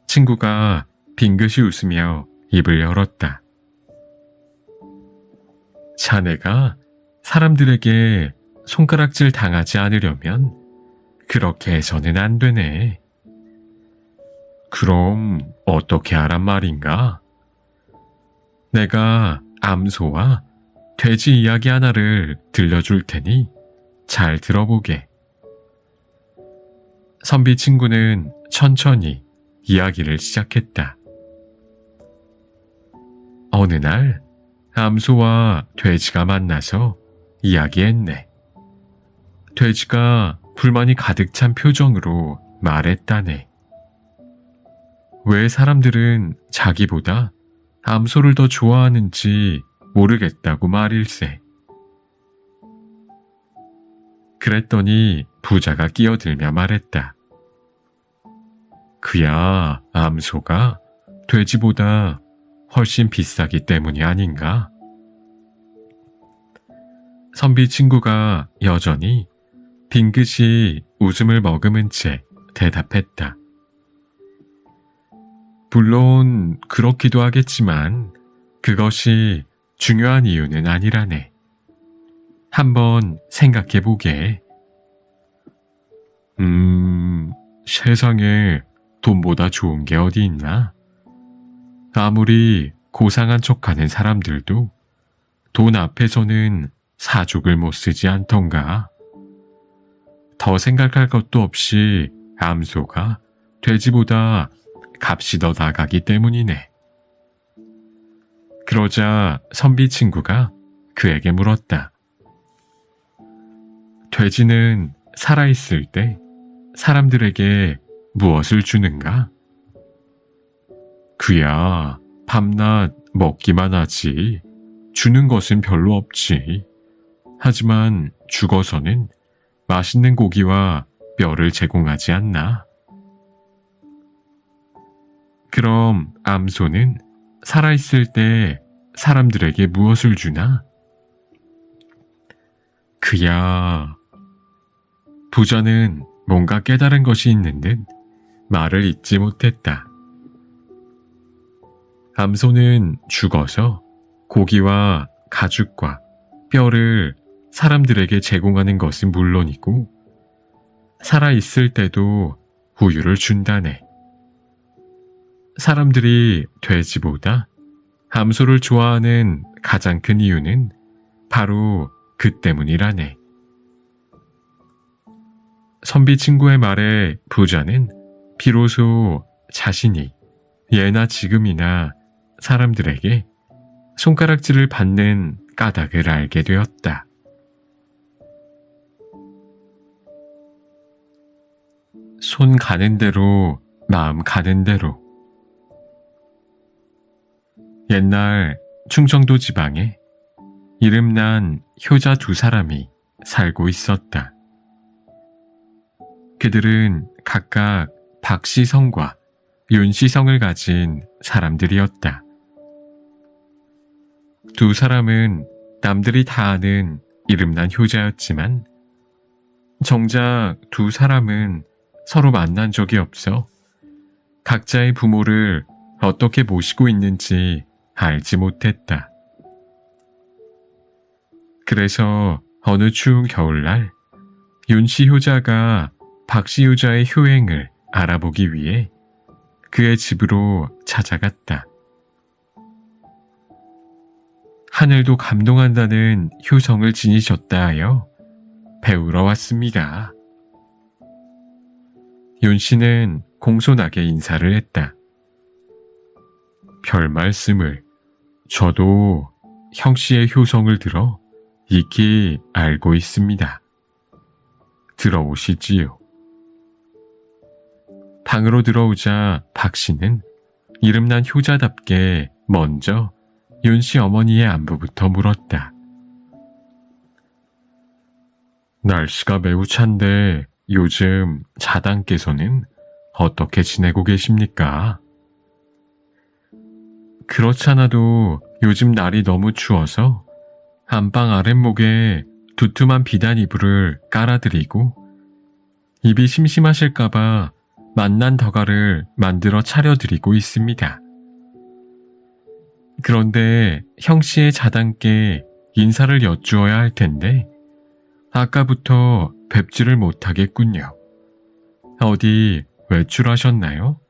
친구가 빙긋이 웃으며 입을 열었다. 자네가 사람들에게 손가락질 당하지 않으려면 그렇게 해서는 안 되네. 그럼 어떻게 하란 말인가? 내가 암소와 돼지 이야기 하나를 들려줄 테니 잘 들어보게. 선비 친구는 천천히 이야기를 시작했다. 어느 날 암소와 돼지가 만나서 이야기했네. 돼지가 불만이 가득 찬 표정으로 말했다네. 왜 사람들은 자기보다 암소를 더 좋아하는지 모르겠다고 말일세. 그랬더니 부자가 끼어들며 말했다. 그야 암소가 돼지보다 훨씬 비싸기 때문이 아닌가? 선비 친구가 여전히 빙긋이 웃음을 머금은 채 대답했다. 물론 그렇기도 하겠지만 그것이 중요한 이유는 아니라네. 한번 생각해보게. 세상에 돈보다 좋은 게 어디 있나? 아무리 고상한 척하는 사람들도 돈 앞에서는 사족을 못 쓰지 않던가. 더 생각할 것도 없이 암소가 돼지보다 값이 더 나가기 때문이네. 그러자 선비 친구가 그에게 물었다. 돼지는 살아있을 때 사람들에게 무엇을 주는가? 그야 밤낮 먹기만 하지 주는 것은 별로 없지. 하지만 죽어서는 맛있는 고기와 뼈를 제공하지 않나? 그럼 암소는 살아있을 때 사람들에게 무엇을 주나? 그야... 부자는 뭔가 깨달은 것이 있는 듯 말을 잇지 못했다. 암소는 죽어서 고기와 가죽과 뼈를 사람들에게 제공하는 것은 물론이고 살아있을 때도 우유를 준다네. 사람들이 돼지보다 암소를 좋아하는 가장 큰 이유는 바로 그 때문이라네. 선비 친구의 말에 부자는 비로소 자신이 예나 지금이나 사람들에게 손가락질을 받는 까닭을 알게 되었다. 손 가는 대로 마음 가는 대로. 옛날 충청도 지방에 이름난 효자 두 사람이 살고 있었다. 그들은 각각 박씨성과 윤씨성을 가진 사람들이었다. 두 사람은 남들이 다 아는 이름난 효자였지만 정작 두 사람은 서로 만난 적이 없어 각자의 부모를 어떻게 모시고 있는지 알지 못했다. 그래서 어느 추운 겨울날 윤씨 효자가 박씨 효자의 효행을 알아보기 위해 그의 집으로 찾아갔다. 하늘도 감동한다는 효성을 지니셨다 하여 배우러 왔습니다. 윤씨는 공손하게 인사를 했다. 별 말씀을. 저도 형씨의 효성을 들어 익히 알고 있습니다. 들어오시지요. 방으로 들어오자 박씨는 이름난 효자답게 먼저 윤씨 어머니의 안부부터 물었다. 날씨가 매우 찬데 요즘 자당께서는 어떻게 지내고 계십니까? 그렇잖아도 요즘 날이 너무 추워서 안방 아랫목에 두툼한 비단 이불을 깔아드리고 입이 심심하실까봐 맛난 더가를 만들어 차려드리고 있습니다. 그런데 형씨의 자당께 인사를 여쭈어야 할 텐데 아까부터 뵙지를 못하겠군요. 어디 외출하셨나요?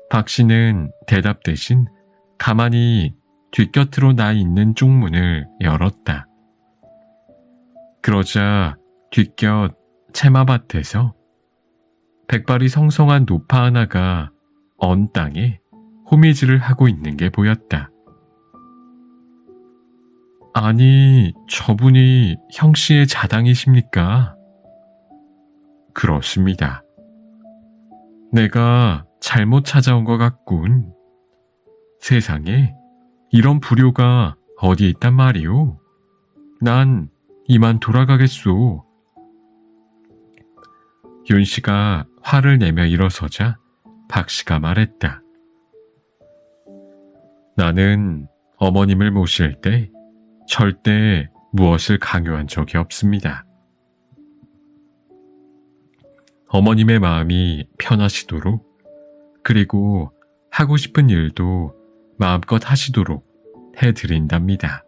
박 씨는 대답 대신 가만히 뒷곁으로 나 있는 쪽문을 열었다. 그러자 뒷곁 채마밭에서 백발이 성성한 노파 하나가 언 땅에 호미질을 하고 있는 게 보였다. 아니, 저분이 형씨의 자당이십니까? 그렇습니다. 내가 잘못 찾아온 것 같군. 세상에 이런 불효가 어디 있단 말이오? 난 이만 돌아가겠소. 윤 씨가 화를 내며 일어서자 박 씨가 말했다. 나는 어머님을 모실 때 절대 무엇을 강요한 적이 없습니다. 어머님의 마음이 편하시도록 그리고 하고 싶은 일도 마음껏 하시도록 해드린답니다.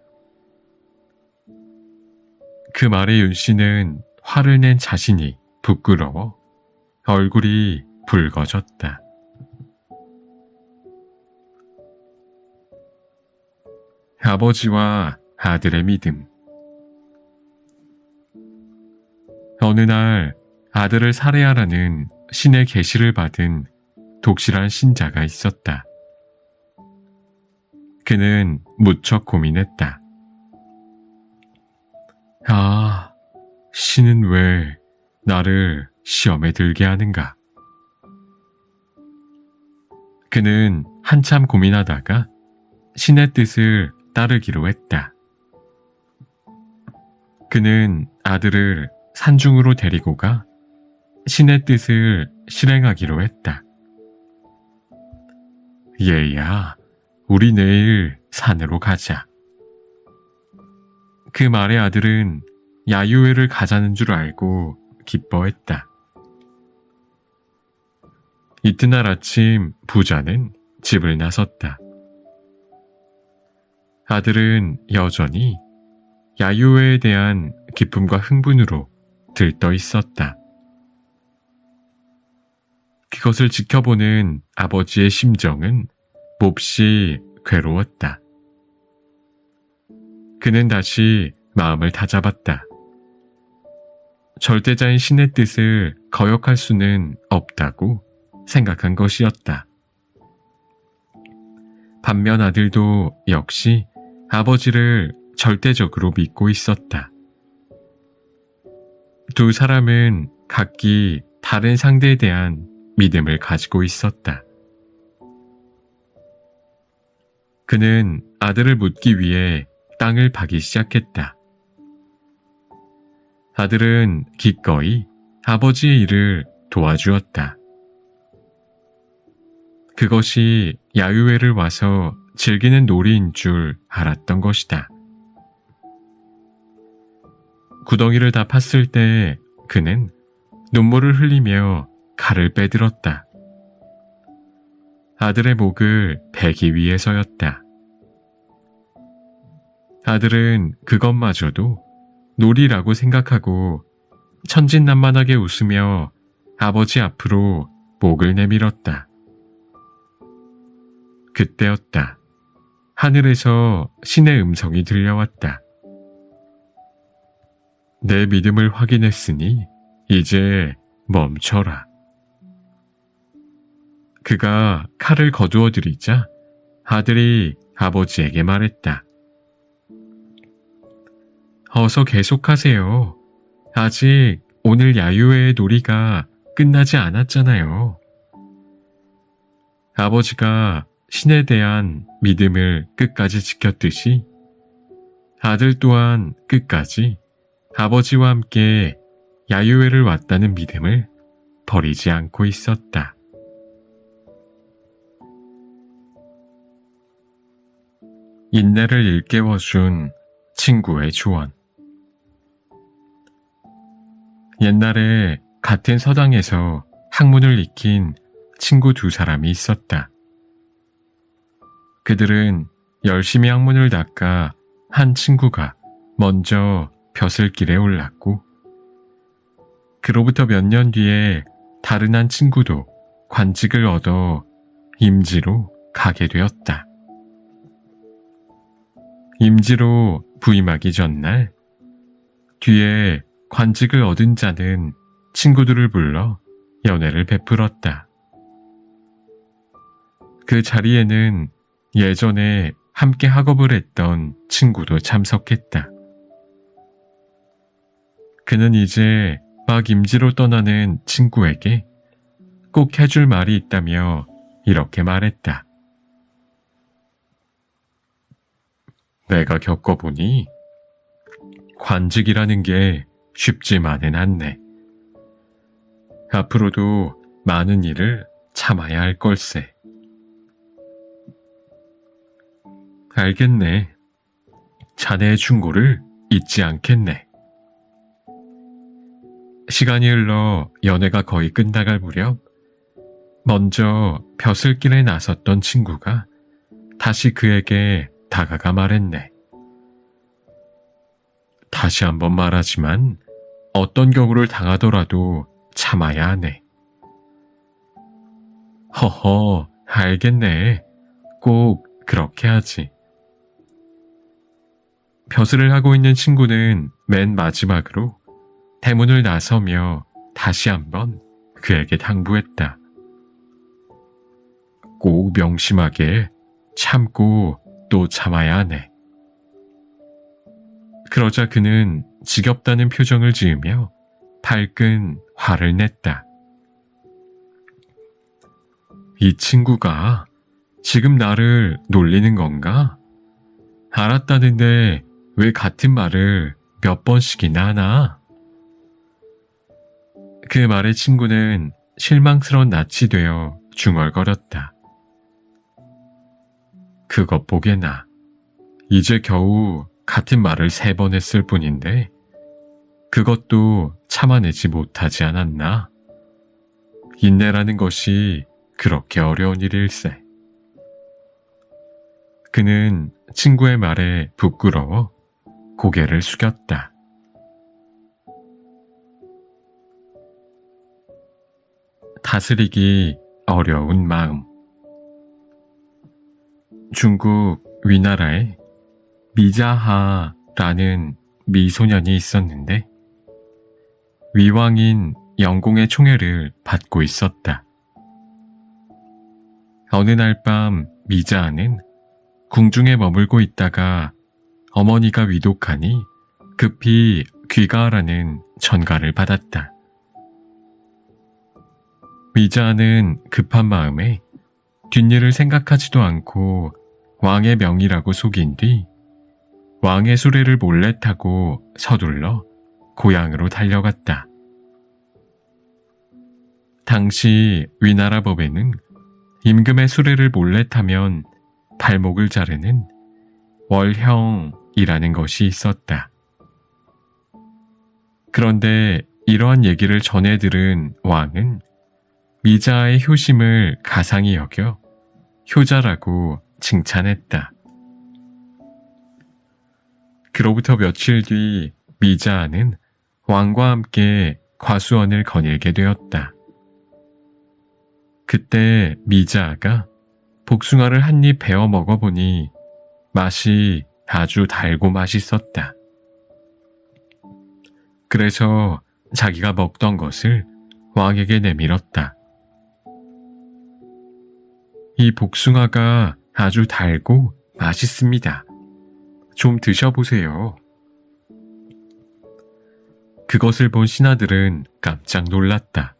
그 말에 윤 씨는 화를 낸 자신이 부끄러워 얼굴이 붉어졌다. 아버지와 아들의 믿음. 어느 날 아들을 살해하라는 신의 계시를 받은 독실한 신자가 있었다. 그는 무척 고민했다. 아, 신은 왜 나를 시험에 들게 하는가? 그는 한참 고민하다가 신의 뜻을 따르기로 했다. 그는 아들을 산중으로 데리고 가 신의 뜻을 실행하기로 했다. 얘야, 우리 내일 산으로 가자. 그 말에 아들은 야유회를 가자는 줄 알고 기뻐했다. 이튿날 아침 부자는 집을 나섰다. 아들은 여전히 야유회에 대한 기쁨과 흥분으로 들떠 있었다. 그것을 지켜보는 아버지의 심정은 몹시 괴로웠다. 그는 다시 마음을 다잡았다. 절대자인 신의 뜻을 거역할 수는 없다고 생각한 것이었다. 반면 아들도 역시 아버지를 절대적으로 믿고 있었다. 두 사람은 각기 다른 상대에 대한 믿음을 가지고 있었다. 그는 아들을 묻기 위해 땅을 파기 시작했다. 아들은 기꺼이 아버지의 일을 도와주었다. 그것이 야유회를 와서 즐기는 놀이인 줄 알았던 것이다. 구덩이를 다 팠을 때 그는 눈물을 흘리며 칼을 빼들었다. 아들의 목을 베기 위해서였다. 아들은 그것마저도 놀이라고 생각하고 천진난만하게 웃으며 아버지 앞으로 목을 내밀었다. 그때였다. 하늘에서 신의 음성이 들려왔다. 내 믿음을 확인했으니 이제 멈춰라. 그가 칼을 거두어 들이자 아들이 아버지에게 말했다. 어서 계속하세요. 아직 오늘 야유회의 놀이가 끝나지 않았잖아요. 아버지가 신에 대한 믿음을 끝까지 지켰듯이 아들 또한 끝까지 아버지와 함께 야유회를 왔다는 믿음을 버리지 않고 있었다. 인내를 일깨워준 친구의 조언. 옛날에 같은 서당에서 학문을 익힌 친구 두 사람이 있었다. 그들은 열심히 학문을 닦아 한 친구가 먼저 벼슬길에 올랐고, 그로부터 몇 년 뒤에 다른 한 친구도 관직을 얻어 임지로 가게 되었다. 임지로 부임하기 전날, 뒤에 관직을 얻은 자는 친구들을 불러 연회를 베풀었다. 그 자리에는 예전에 함께 학업을 했던 친구도 참석했다. 그는 이제 막 임지로 떠나는 친구에게 꼭 해줄 말이 있다며 이렇게 말했다. 내가 겪어보니 관직이라는 게 쉽지만은 않네. 앞으로도 많은 일을 참아야 할 걸세. 알겠네. 자네의 충고를 잊지 않겠네. 시간이 흘러 연회가 거의 끝나갈 무렵, 먼저 벼슬길에 나섰던 친구가 다시 그에게 다가가 말했네. 다시 한번 말하지만 어떤 경우를 당하더라도 참아야 하네. 허허, 알겠네. 꼭 그렇게 하지. 벼슬을 하고 있는 친구는 맨 마지막으로 대문을 나서며 다시 한번 그에게 당부했다. 꼭 명심하게 참고 또 참아야 하네. 그러자 그는 지겹다는 표정을 지으며 발끈 화를 냈다. 이 친구가 지금 나를 놀리는 건가? 알았다는데 왜 같은 말을 몇 번씩이나 하나? 그 말에 친구는 실망스러운 낯이 되어 중얼거렸다. 그것 보게나. 이제 겨우 같은 말을 3번 했을 뿐인데 그것도 참아내지 못하지 않았나? 인내라는 것이 그렇게 어려운 일일세. 그는 친구의 말에 부끄러워 고개를 숙였다. 다스리기 어려운 마음. 중국 위나라에 미자하라는 미소년이 있었는데 위왕인 영공의 총애를 받고 있었다. 어느 날 밤 미자하는 궁중에 머물고 있다가 어머니가 위독하니 급히 귀가하라는 전가를 받았다. 미자하는 급한 마음에 뒷일을 생각하지도 않고 왕의 명이라고 속인 뒤 왕의 수레를 몰래 타고 서둘러 고향으로 달려갔다. 당시 위나라 법에는 임금의 수레를 몰래 타면 발목을 자르는 월형이라는 것이 있었다. 그런데 이러한 얘기를 전해 들은 왕은 미자의 효심을 가상히 여겨 효자라고 칭찬했다. 그로부터 며칠 뒤 미자는 왕과 함께 과수원을 거닐게 되었다. 그때 미자가 복숭아를 한 입 베어 먹어보니 맛이 아주 달고 맛있었다. 그래서 자기가 먹던 것을 왕에게 내밀었다. 이 복숭아가 아주 달고 맛있습니다. 좀 드셔보세요. 그것을 본 신하들은 깜짝 놀랐다.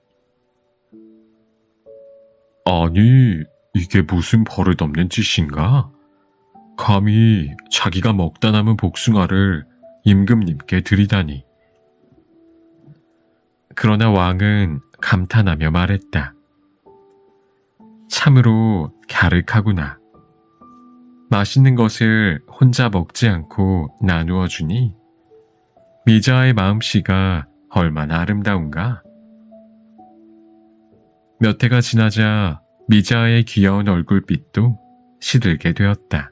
아니, 이게 무슨 버릇없는 짓인가? 감히 자기가 먹다 남은 복숭아를 임금님께 드리다니 그러나 왕은 감탄하며 말했다. 참으로 갸륵하구나. 맛있는 것을 혼자 먹지 않고 나누어 주니 미자의 마음씨가 얼마나 아름다운가. 몇 해가 지나자 미자의 귀여운 얼굴빛도 시들게 되었다.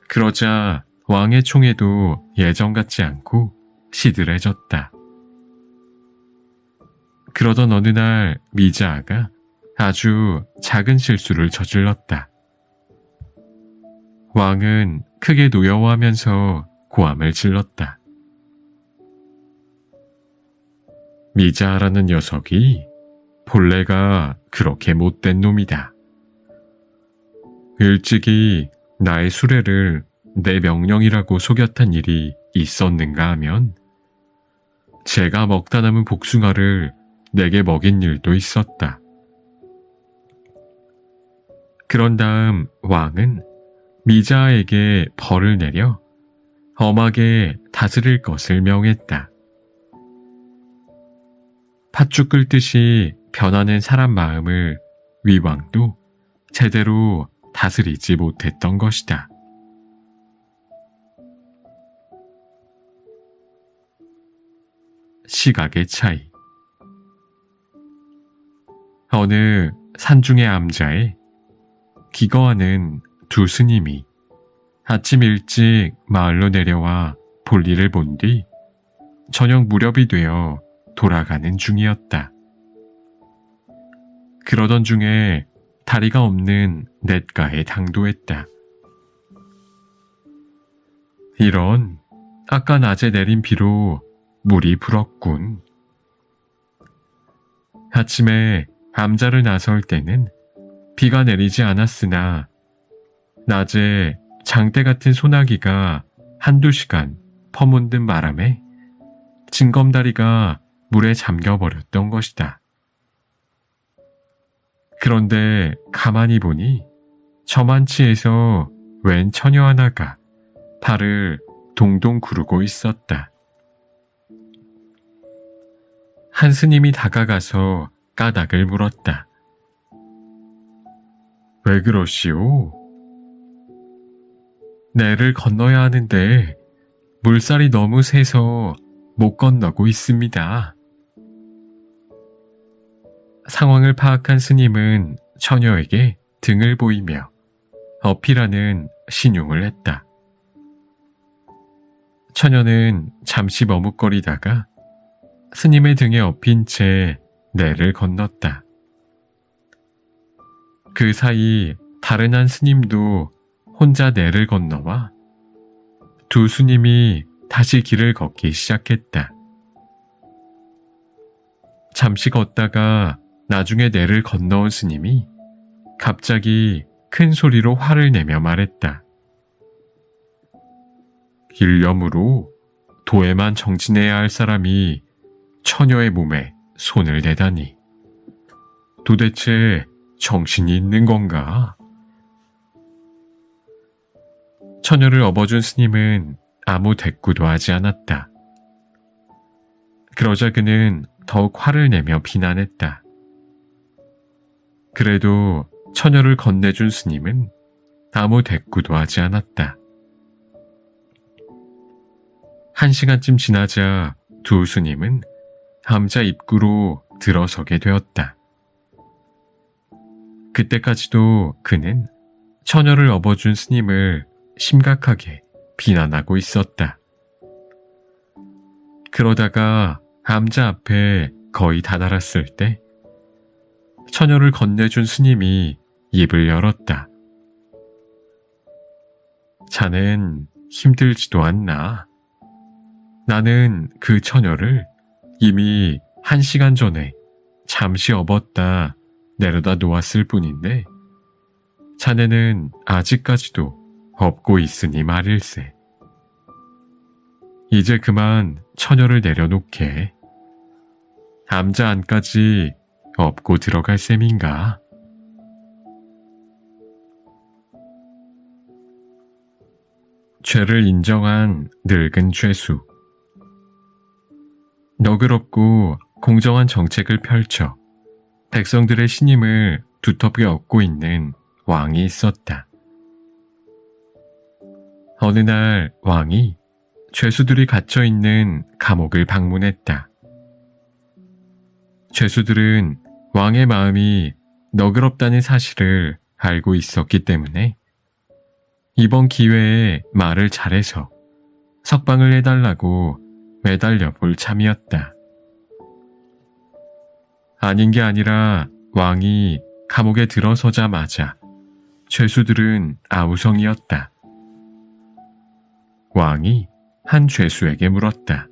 그러자 왕의 총애도 예전 같지 않고 시들해졌다. 그러던 어느 날 미자아가 아주 작은 실수를 저질렀다. 왕은 크게 노여워하면서 고함을 질렀다. 미자아라는 녀석이 본래가 그렇게 못된 놈이다. 일찍이 나의 수레를 내 명령이라고 속였던 일이 있었는가 하면 제가 먹다 남은 복숭아를 내게 먹인 일도 있었다. 그런 다음 왕은 미자아에게 벌을 내려 엄하게 다스릴 것을 명했다. 팥죽 끓듯이 변하는 사람 마음을 위왕도 제대로 다스리지 못했던 것이다. 시각의 차이. 어느 산중의 암자에 기거하는 두 스님이 아침 일찍 마을로 내려와 볼일을 본 뒤 저녁 무렵이 되어 돌아가는 중이었다. 그러던 중에 다리가 없는 냇가에 당도했다. 이런, 아까 낮에 내린 비로 물이 불었군. 아침에 암자를 나설 때는 비가 내리지 않았으나 낮에 장대 같은 소나기가 한두 시간 퍼문든 바람에 징검다리가 물에 잠겨버렸던 것이다. 그런데 가만히 보니 저만치에서 웬 처녀 하나가 발을 동동 구르고 있었다. 한 스님이 다가가서 까닭을 물었다. 왜 그러시오? 내를 건너야 하는데 물살이 너무 세서 못 건너고 있습니다. 상황을 파악한 스님은 처녀에게 등을 보이며 어필하는 신용을 했다. 처녀는 잠시 머뭇거리다가 스님의 등에 엎인 채 내를 건넜다. 그 사이 다른 한 스님도 혼자 내를 건너와 두 스님이 다시 길을 걷기 시작했다. 잠시 걷다가 나중에 내를 건너온 스님이 갑자기 큰 소리로 화를 내며 말했다. 일념으로 도에만 정진해야 할 사람이 처녀의 몸에 손을 대다니. 도대체 정신이 있는 건가? 처녀를 업어준 스님은 아무 대꾸도 하지 않았다. 그러자 그는 더욱 화를 내며 비난했다. 그래도 처녀를 건네준 스님은 아무 대꾸도 하지 않았다. 1시간쯤 지나자 두 스님은 암자 입구로 들어서게 되었다. 그때까지도 그는 처녀를 업어준 스님을 심각하게 비난하고 있었다. 그러다가 암자 앞에 거의 다다랐을 때 처녀를 건네준 스님이 입을 열었다. 자넨 힘들지도 않나? 나는 그 처녀를 이미 1시간 전에 잠시 업었다 내려다 놓았을 뿐인데 자네는 아직까지도 업고 있으니 말일세. 이제 그만 처녀를 내려놓게. 암자 안까지 업고 들어갈 셈인가? 죄를 인정한 늙은 죄수. 너그럽고 공정한 정책을 펼쳐 백성들의 신임을 두텁게 얻고 있는 왕이 있었다. 어느 날 왕이 죄수들이 갇혀있는 감옥을 방문했다. 죄수들은 왕의 마음이 너그럽다는 사실을 알고 있었기 때문에 이번 기회에 말을 잘해서 석방을 해달라고 매달려 볼 참이었다. 아닌 게 아니라 왕이 감옥에 들어서자마자 죄수들은 아우성이었다. 왕이 한 죄수에게 물었다.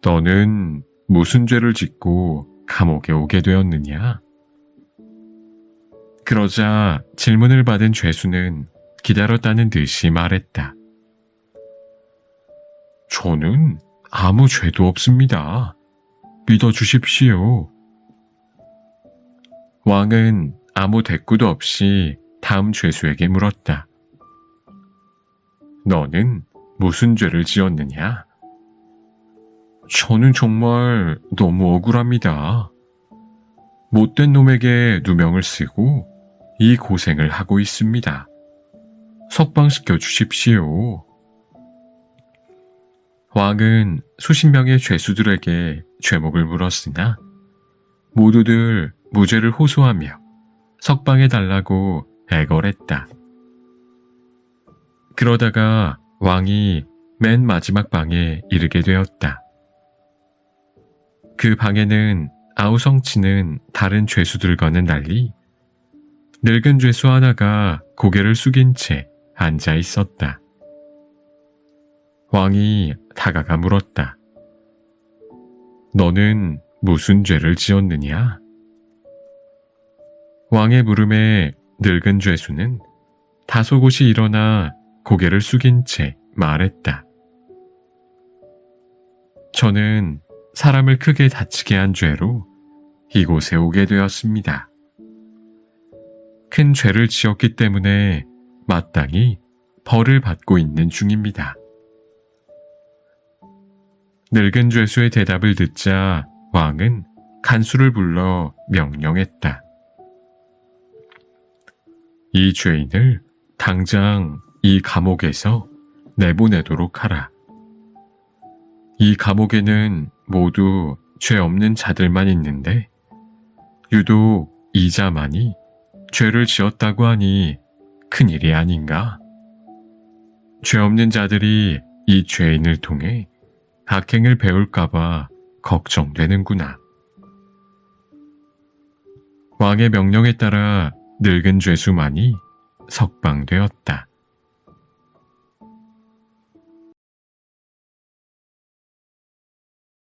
너는 무슨 죄를 짓고 감옥에 오게 되었느냐? 그러자 질문을 받은 죄수는 기다렸다는 듯이 말했다. 저는 아무 죄도 없습니다. 믿어주십시오. 왕은 아무 대꾸도 없이 다음 죄수에게 물었다. 너는 무슨 죄를 지었느냐? 저는 정말 너무 억울합니다. 못된 놈에게 누명을 쓰고 이 고생을 하고 있습니다. 석방시켜 주십시오. 왕은 수십 명의 죄수들에게 죄목을 물었으나 모두들 무죄를 호소하며 석방해달라고 애걸했다. 그러다가 왕이 맨 마지막 방에 이르게 되었다. 그 방에는 아우성치는 다른 죄수들과는 달리 늙은 죄수 하나가 고개를 숙인 채 앉아 있었다. 왕이 다가가 물었다. 너는 무슨 죄를 지었느냐? 왕의 물음에 늙은 죄수는 다소곳이 일어나 고개를 숙인 채 말했다. 저는 사람을 크게 다치게 한 죄로 이곳에 오게 되었습니다. 큰 죄를 지었기 때문에 마땅히 벌을 받고 있는 중입니다. 늙은 죄수의 대답을 듣자 왕은 간수를 불러 명령했다. 이 죄인을 당장 이 감옥에서 내보내도록 하라. 이 감옥에는 모두 죄 없는 자들만 있는데 유독 이 자만이 죄를 지었다고 하니 큰일이 아닌가? 죄 없는 자들이 이 죄인을 통해 악행을 배울까봐 걱정되는구나. 왕의 명령에 따라 늙은 죄수만이 석방되었다.